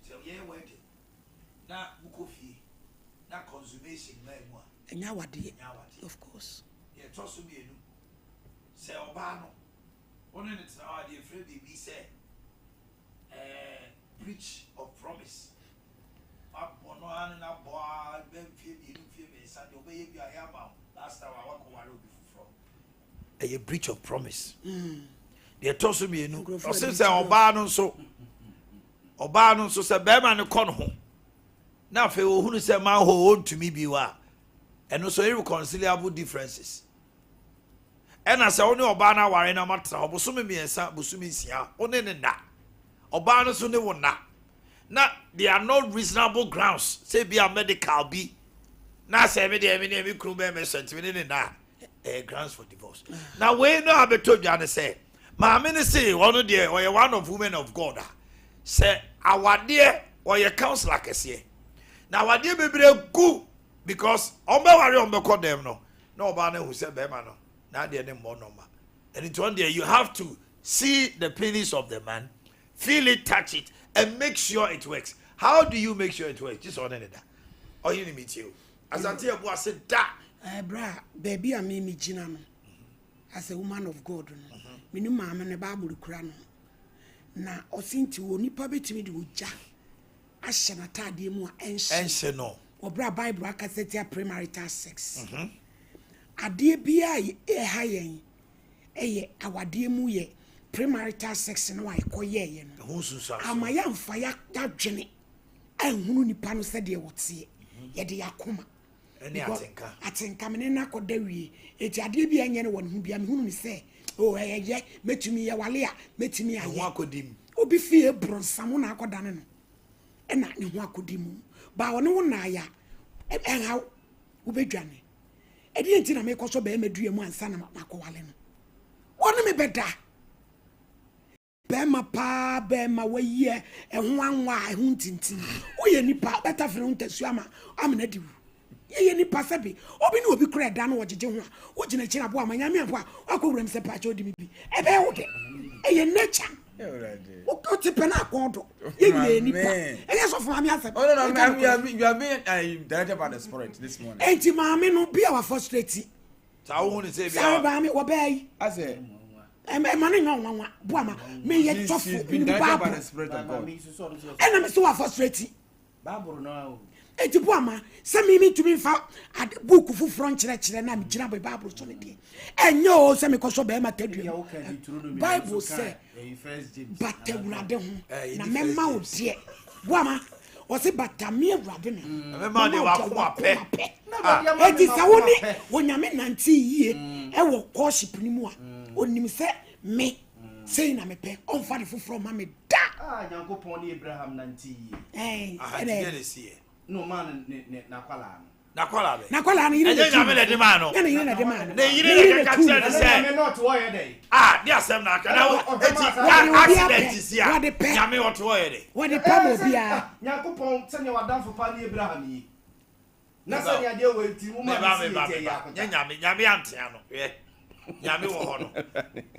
So yeah, waiting. Now Bukofi, now consummation, and now what did of course. Yeah, trust me, say Obano. Only it's now the afraid be said, breach of promise. Up on one and up, boy, Ben Phoebe, Sunday, obey your yama. Last time I walk over before. A breach of promise. They told me, since Obano so say Bema no kon ho. Na fe wo hunu say man ho to me bi wa. And also irreconcilable differences. And as only Oba na ware na matra oboso me ensa boso me sia. One ne na. Oba no so ne wo na. Na there are no reasonable grounds. Say be a medical be. Na say me dey me kru be me sentiment ne na. Grounds for divorce. Now we know abeto dwa ne say. Ma me ne say one dey or one of women of God. Say our dear or your counselor kese. Now our dear baby go because on be worry on be call them no. No ba na who say be ma no. Now they name more number. And it's one day you have to see the penis of the man, feel it, touch it, and make sure it works. How do you make sure it works? Just on that. Or you meet you. As I tell you, I said that. Bra, baby, I mean me Jinano. As a woman of God. Me no mama ne Bible Kurano. Na osinti wo nipa betimi de oja ahye na tade mu a enhye no obra Bible akasetia premarital sex adeɛ bia ɛha yɛn ɛyɛ awadeɛ mu yɛ premarital sex no a ɛkɔyɛ yɛ no ama yɛmfa yɛadwene anhunu nipa no sɛdeɛ wɔteɛ yɛde yɛakoma atenka mene no akɔda wie ɛti adeɛ bi ɛnyɛ no wɔ ne ho bia mehunu ne sɛ ɛyɛ mɛtumi yɛwale a mɛtumi ayɛ obi fie bronsam na akɔda ne no ɛna ne ho akɔdi mu ba ɔne wo naaya ɛnhaw wobɛdwane ɛdeɛ nti na mekɔ so bɛɛma dua mu ansa na makɔwale no ɔne me bɛda bɛɛma paa bɛɛma wayɛ ɛho anwa a ɛho ntintin woyɛ nipa bɛta fere ho ntasu ama amena di wu yɛyɛ nipa sɛbi obi ne obi kora ɛda no wɔgyegye ho a wogyina kyiri aboa ma nyame aboa wakɔwuram sɛ paakyɛ odi me bi ɛbɛyɛ wo dɛ ɛyɛ nature wote pɛ no akɔɔdɔ yɛnyɛ nipa ɛyɛ sɔfo maame asɛm you are being directed by the spirit this morning enti maame no bi a wafrustrate saa wo ne sɛ saa maame wɔbɛɛ yi asɛ ɛma ne nyɛ ɔnwanwa boa ma meyɛ sɔfo ne baabo ɛna me sɛ wafrustrate eti bu ama sɛ mimi tumi fa book foforɔ nkyerɛkyerɛ na megyina bɔ bible so ne deɛ ɛnyɛ o sɛ mekɔ so bɛɛma tadua bible sɛ bata awurade ho na mɛma wo deɛ bu ama wɔse bata me awurade me mɛma de wakoma pɛ eti sɛ wo ne wonyame nante yie ɛwɔ kɔship ne mu a onim sɛ me sei na mepɛ ɔmfa de foforɔ ma me da nyankopɔn ne abraham nante yie ɛnɛ no man nakwala no yire ɛnyɛ nyame na de ma no yire na de ma no na yire na ka kyerɛ ne sɛ me not why dey de asɛm na aka na accident si a nyame wɔto wɔyɛ de wɔde pa mo bia nyankopɔn sɛnea wadamfo pa ne abraham yi na sɛnea deɛ wɔ nti mu ma ne nyɛ nyame antea no hwɛ nyame wɔ hɔ no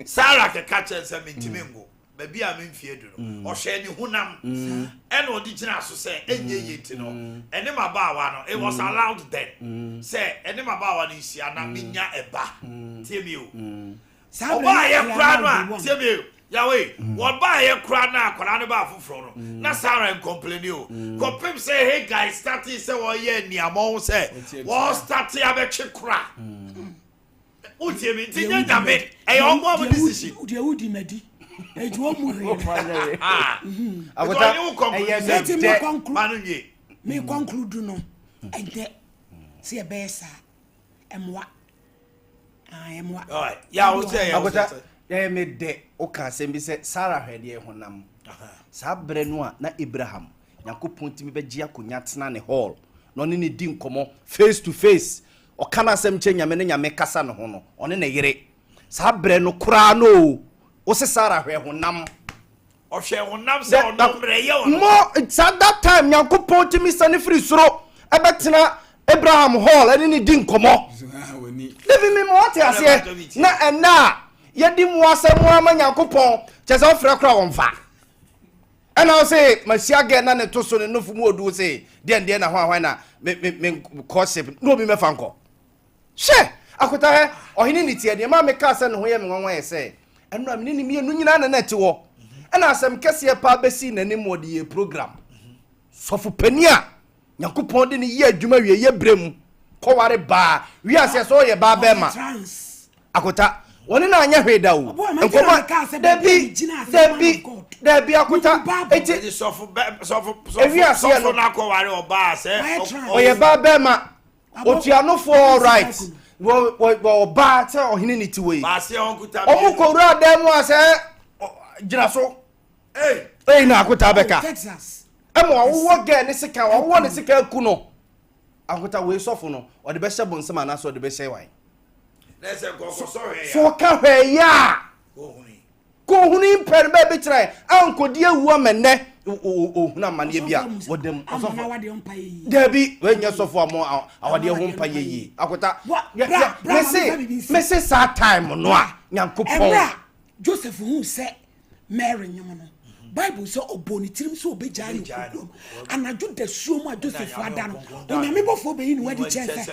Sarah keka kyerɛ sɛ mentimi ngo baby a memfie du no ɔhwɛ ne hunam ɛna ɔde gyina so sɛ ɛnyɛ yɛnti no ɛne mabaawa no it was allowed then sɛ ɛne mabaawa no nhyia na menya ɛba tie mi o ɔbaa yɛ kora no a tie mi o yawe wɔbaa yɛ kora no a kora no baa foforɔ no na Sarah nkɔmpleni o kɔpem sɛ hey guys starting sɛ wɔyɛ nneɛma ho sɛ wɔn starting abɛtwe kora wotie mi nti nyɛ nyame ɛyɛ ɔmo ɔmo decision deɛ wodi madi eju o mu re agota me conclude no ente se e be sa emwa ya o say agota me de o ka se bi se Sarah hwede e honam sa bre no a na Abraham yakopon timi be gia konya tena ne hall no ne ne di nkomo face to face o kana asem che nyame ne nyame kasa ne ho no one ne yere sa bre no kura no o se Sarah hwe honam o hwe honam se ono mre ye ono mo it's at that time yakopon timi sane free soro ebetena Abraham hall ene ne di nkomo levi me mo ate ase na ena yedi mu asem ama yakopon chese ofre kra wonfa ena o se masia na ne to so ne nofu mu odu se de na hwan na me courtship no bi me fanko she akota he ohini ni tie de ma me ka se ne ho ye me nwanwa ye se enu amini ni me nu nyina na na te wo ena asem kese pa besi na nim odi ye program sofu pania yakopon de ne ye adwuma wie ye brem ko ware ba wi ase so ye ba be ma akota woni na anya hweda o nkoma debi akota eti sofu na ko ware oba se oye ba be ma otuanofo all right wo ba te ohini ni ti we ba se onkuta omukowura dem ase gina so na akota beka Texas emo wo ge ne sika wo ne sika ku no akota we sofu no o de be hye bonsem ana so de be hye wan let's go so here so ka hwe ya ko huni per be be kire ankodi awu amene ohuna mane bia wodem sofu debi we nya sofu amo awade ho mpa yeyi akota me se sa time no a nyankopon Joseph hu se Mary nyono Bible so oboni tirim so obegya no kodom anadwo da suo mu a Joseph ada no onyame bofo be yin wadi chance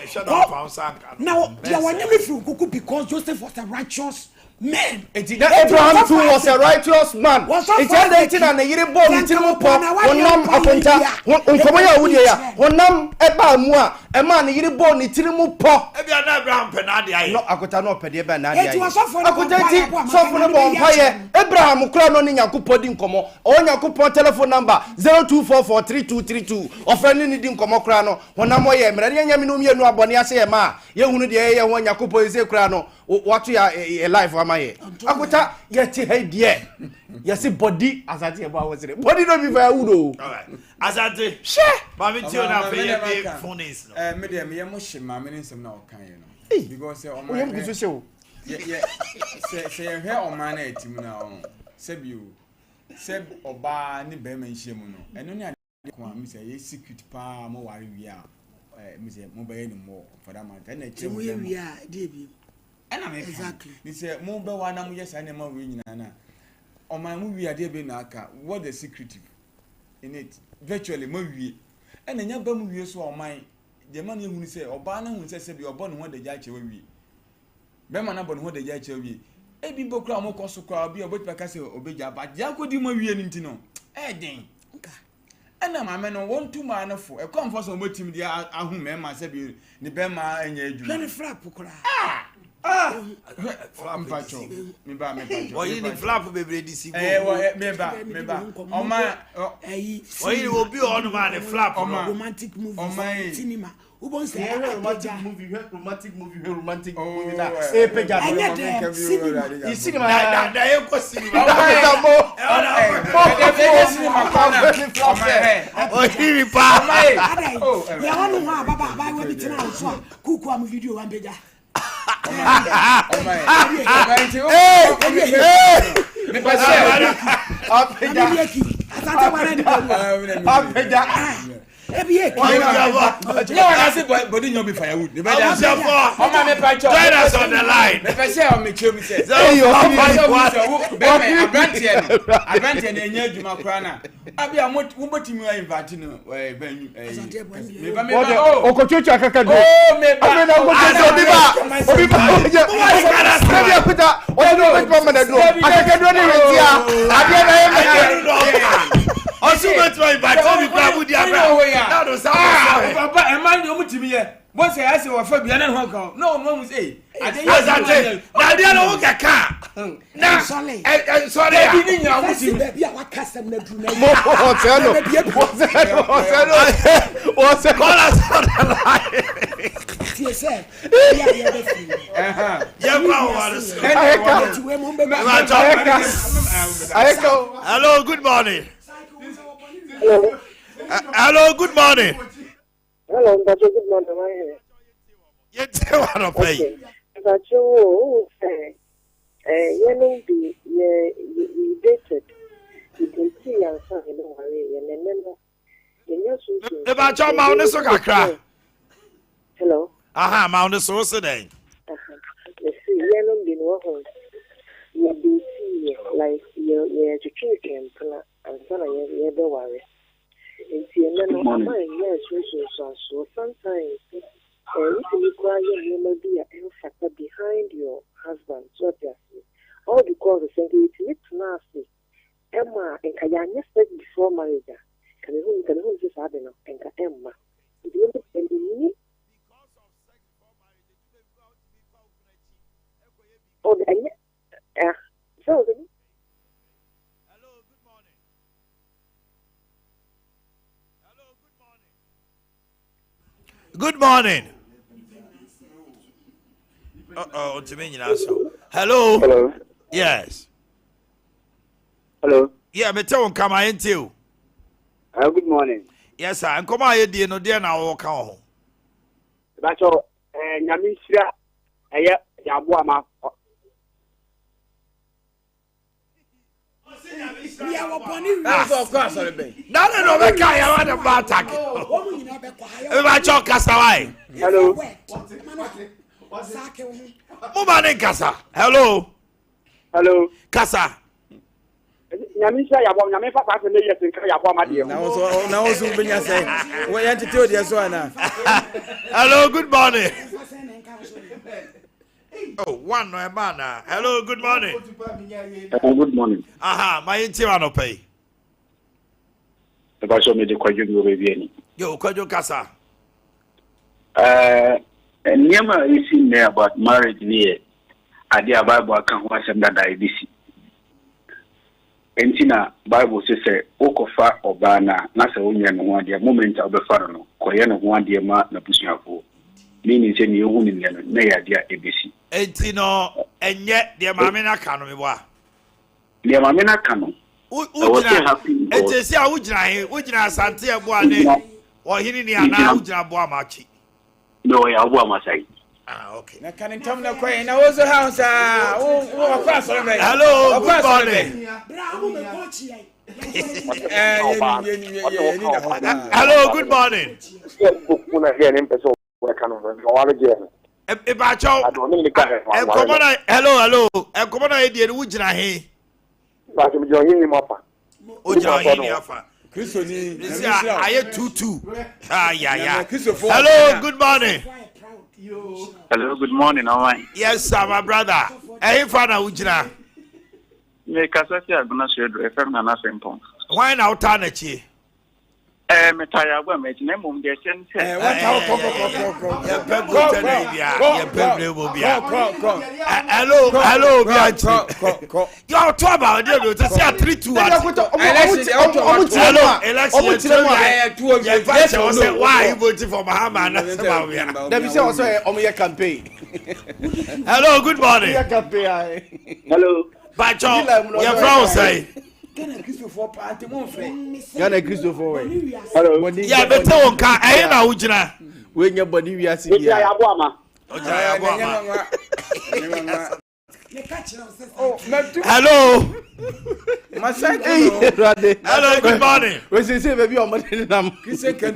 now dia wanyame fru kuku because Joseph was a righteous men. Abraham too was a righteous man. It's anything and the yere born in Timopo. Onam aponta. Onkomoya wudia. Onam eba mua. A man yere born in Timopo. Abraham penadi. No, akota no pede eba na dia. Akota ti so for no bompaye. Abraham kura no ni Nyankopon di nkomo. O Nyankopon telephone number 02443232. Ofrani ni di nkomo kura no. Onam oye mra ne nyame no mienu abone ase ye ma. Ye hunu de ye ho Nyankopon ise kura no. What you a life amaye. Akota yeti hey die. Yesi body asati e ba wosire. Body no be for udo. All right. Asante. She. Ba me ti na fe ye phone is no. Me dem ye mo hye ma me nsem na o kan ye no. Because say o ma. Oyem gusu se o. Say ye hwe o ma na etim na o. Se bi o. Se oba ni be ma nhye mu no. Eno ni ade ko am say ye secret pa mo ware wi a. Me say mo be ye ni mo for that matter. Na che mo ye wi a de bi. Exactly. They say mo be wa na mo yes na ma we nyina na. O man mo wi ade be na aka. What the secret in it? Virtually mo wi. E na nya ba mo wi so o man. De man e hunu say oba na hunu say bi obo no ho de ja che wi. Be man na bo no ho de ja che wi. E bi bo kra mo koso kra bi obo tpa ka say obeja ba ja ko di mo wi ni ntino. E den. Nka. E na ma me no won tu ma na fo. E kom fo so mo tim di ahu me ma say bi ni be ma anya adwuma. Let me flap kra. Flap pacho. Me ba. Oyi ni flap bebre disi go. Me ba. O ma oyi obi onu ma ni flap romantic movie cinema. Ubon say romantic movie na. E peja no. Cinema da e ko cinema. Oyi pa. Ya wonu ha baba ba we bitina so kuku am video wan peja. Body no be firewood. Join us on the line. Papa, and mind you to me. Once I ask you for Biana Hong no one will say, I think I don't get car. Now, sorry, I didn't know what custom that you know. What's the call us on the line? Hello, good morning. Hello, good morning. Hello, good morning. You tell what to play. But you say, you dated. You can see and son in the way, and then about your mount is so crack. Hello. Aha, mount is so today. Let's see, you don't be no you be like you're educating and son of your worry. It's your man, yes, so sometimes. If you require you may be a factor behind your husband, so all because the same it's nasty. Emma and Kayanya said before marriage, can you just have enough and Emma? If you look at me, oh, so good morning. Hello. Hello. Yes. Hello. Yeah, me tell come I into. Good morning. Yes, sir. And come I dey no dey na walk on. But nyamisira ya boama. We are upon you. Of course, sorry, baby. No, we can't have a bad attack. Everybody Kasawai. Hello. Mumane Kasa. Hello. Hello. Kasa. Nyamisira ya boama, nyame papa se yes nka ya boama de. Now so benya say. We yanti to dey so na. Hello, good morning. Oh, one no man. Hello, good morning. Good morning. Aha, my intima no pay. If I show me the question you baby. Yo, kwajo kasa. And Yama is in there about marriage near Adeakye Abia can watch them that IBC. Entina Bible says, Okofa Obana, Nasa Union one dear moment of the Farano, Koyana one dear ma na Pusiapo. Meaning, any woman in the Adeakye ABC. Entino, and yet dear Mamina Canoe. Dear Mamina Cano. And they say, Ujina Santia Buane, or Hiniana Ujina Buamachi. No, I have one side. Okay. Na kan ntam na kwai na wo so house wo kwa so me. Hello, good morning. Hello, good morning. Hello. Ujina he. Ujina he afa. I 2-2. Yeah. Hello, good morning. Hello, good morning. How are you? Yes, sir, my brother. Hey, father, Ujina. Me kasasi aguna shedo FM na na sempon. Why now Tanachi? Me taya gwa me chine mum de chen chen. Hello, Bianchi. You are talking about them to see a 3-2. Hello, why you voting for Muhammad? Let me say also on your campaign. Hello, good morning. Hello. Bacho, your friend say. Yana Christopher. Hello. Yeah, better on car. I na Ujina. When your body we are seeing. Hello. Hello, good morning.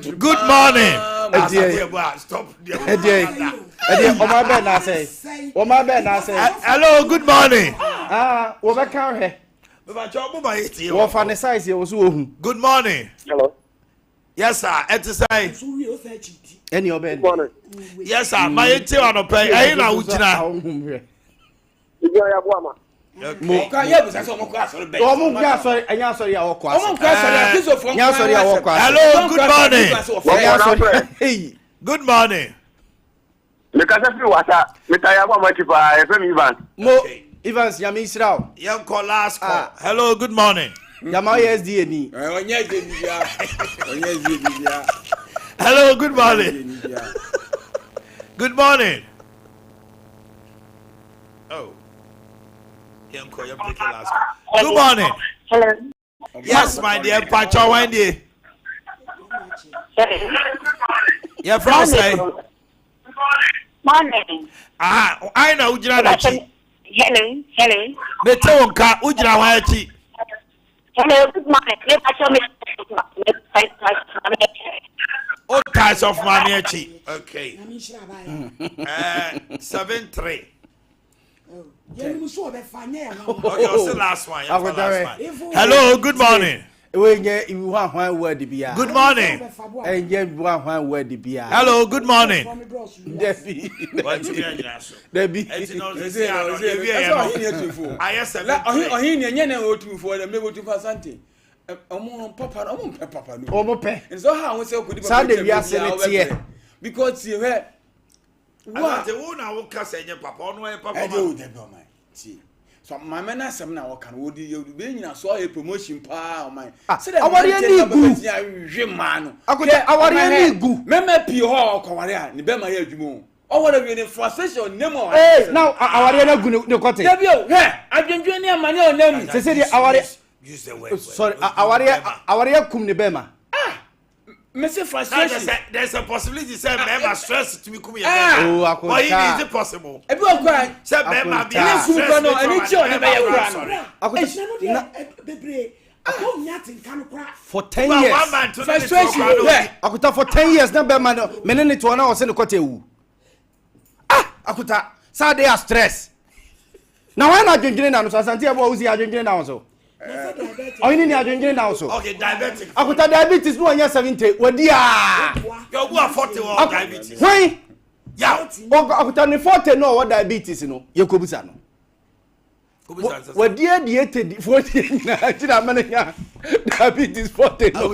Good morning. Stop. Hello, good morning. Good morning. Hello. Yes, sir. Any good morning. Yes, sir. My on a pay. I na Ujina. Hello, good morning. Good morning. Evans, Yamisrao. Young call last call. Hello, good morning. Yamaya SDNE. Hello, good morning. Good morning. Oh. Young call, last call. Good morning. Hello. Yes, my dear Pacho Wendy. Your friend say. Morning. I know Ujina. Hello. Betonka Ujina Wachi. Hello, good morning. All types of Maniachi. Okay. 7-3. Okay, last one. Hello, good morning. Good morning. Hello, good morning. Because you heard what the one I will cast a papa. So my man has some now can would you be saw a promotion pa or my man. I could our good. Member P. Hall, Korea, the Bema Jumo. Oh, what have you in frustration? No more. Now our good cottage. I've been doing money on them. They said our use the word. Sorry, our Kumnibema. Mr. Frustration. There's a possibility say member stress to become a why is it possible? Everyone cry. Say member be for 10 years. Frustration. Akuta for 10 years na bema no menene to na o se ne kotewu. Akuta sa dey stress. Na why na dwendwene na no santi e bo uzi adwendwene na so. Oh, you need to now so. Okay, diabetic. I could have diabetes no 70. What dear? You're 40 or diabetes. Why? Yeah. Akutani 40 no what diabetes no. Yekobusa no. What dear 40 na diabetes 40 no.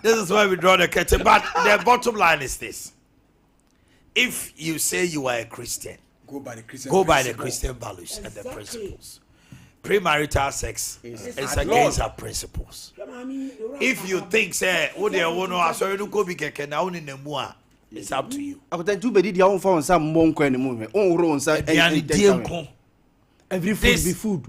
This is why we draw the curtain. But the bottom line is this. If you say you are a Christian, go by the Christian values and the principles. Premarital sex is against our principles. If you think say it's up to you. Every food be food.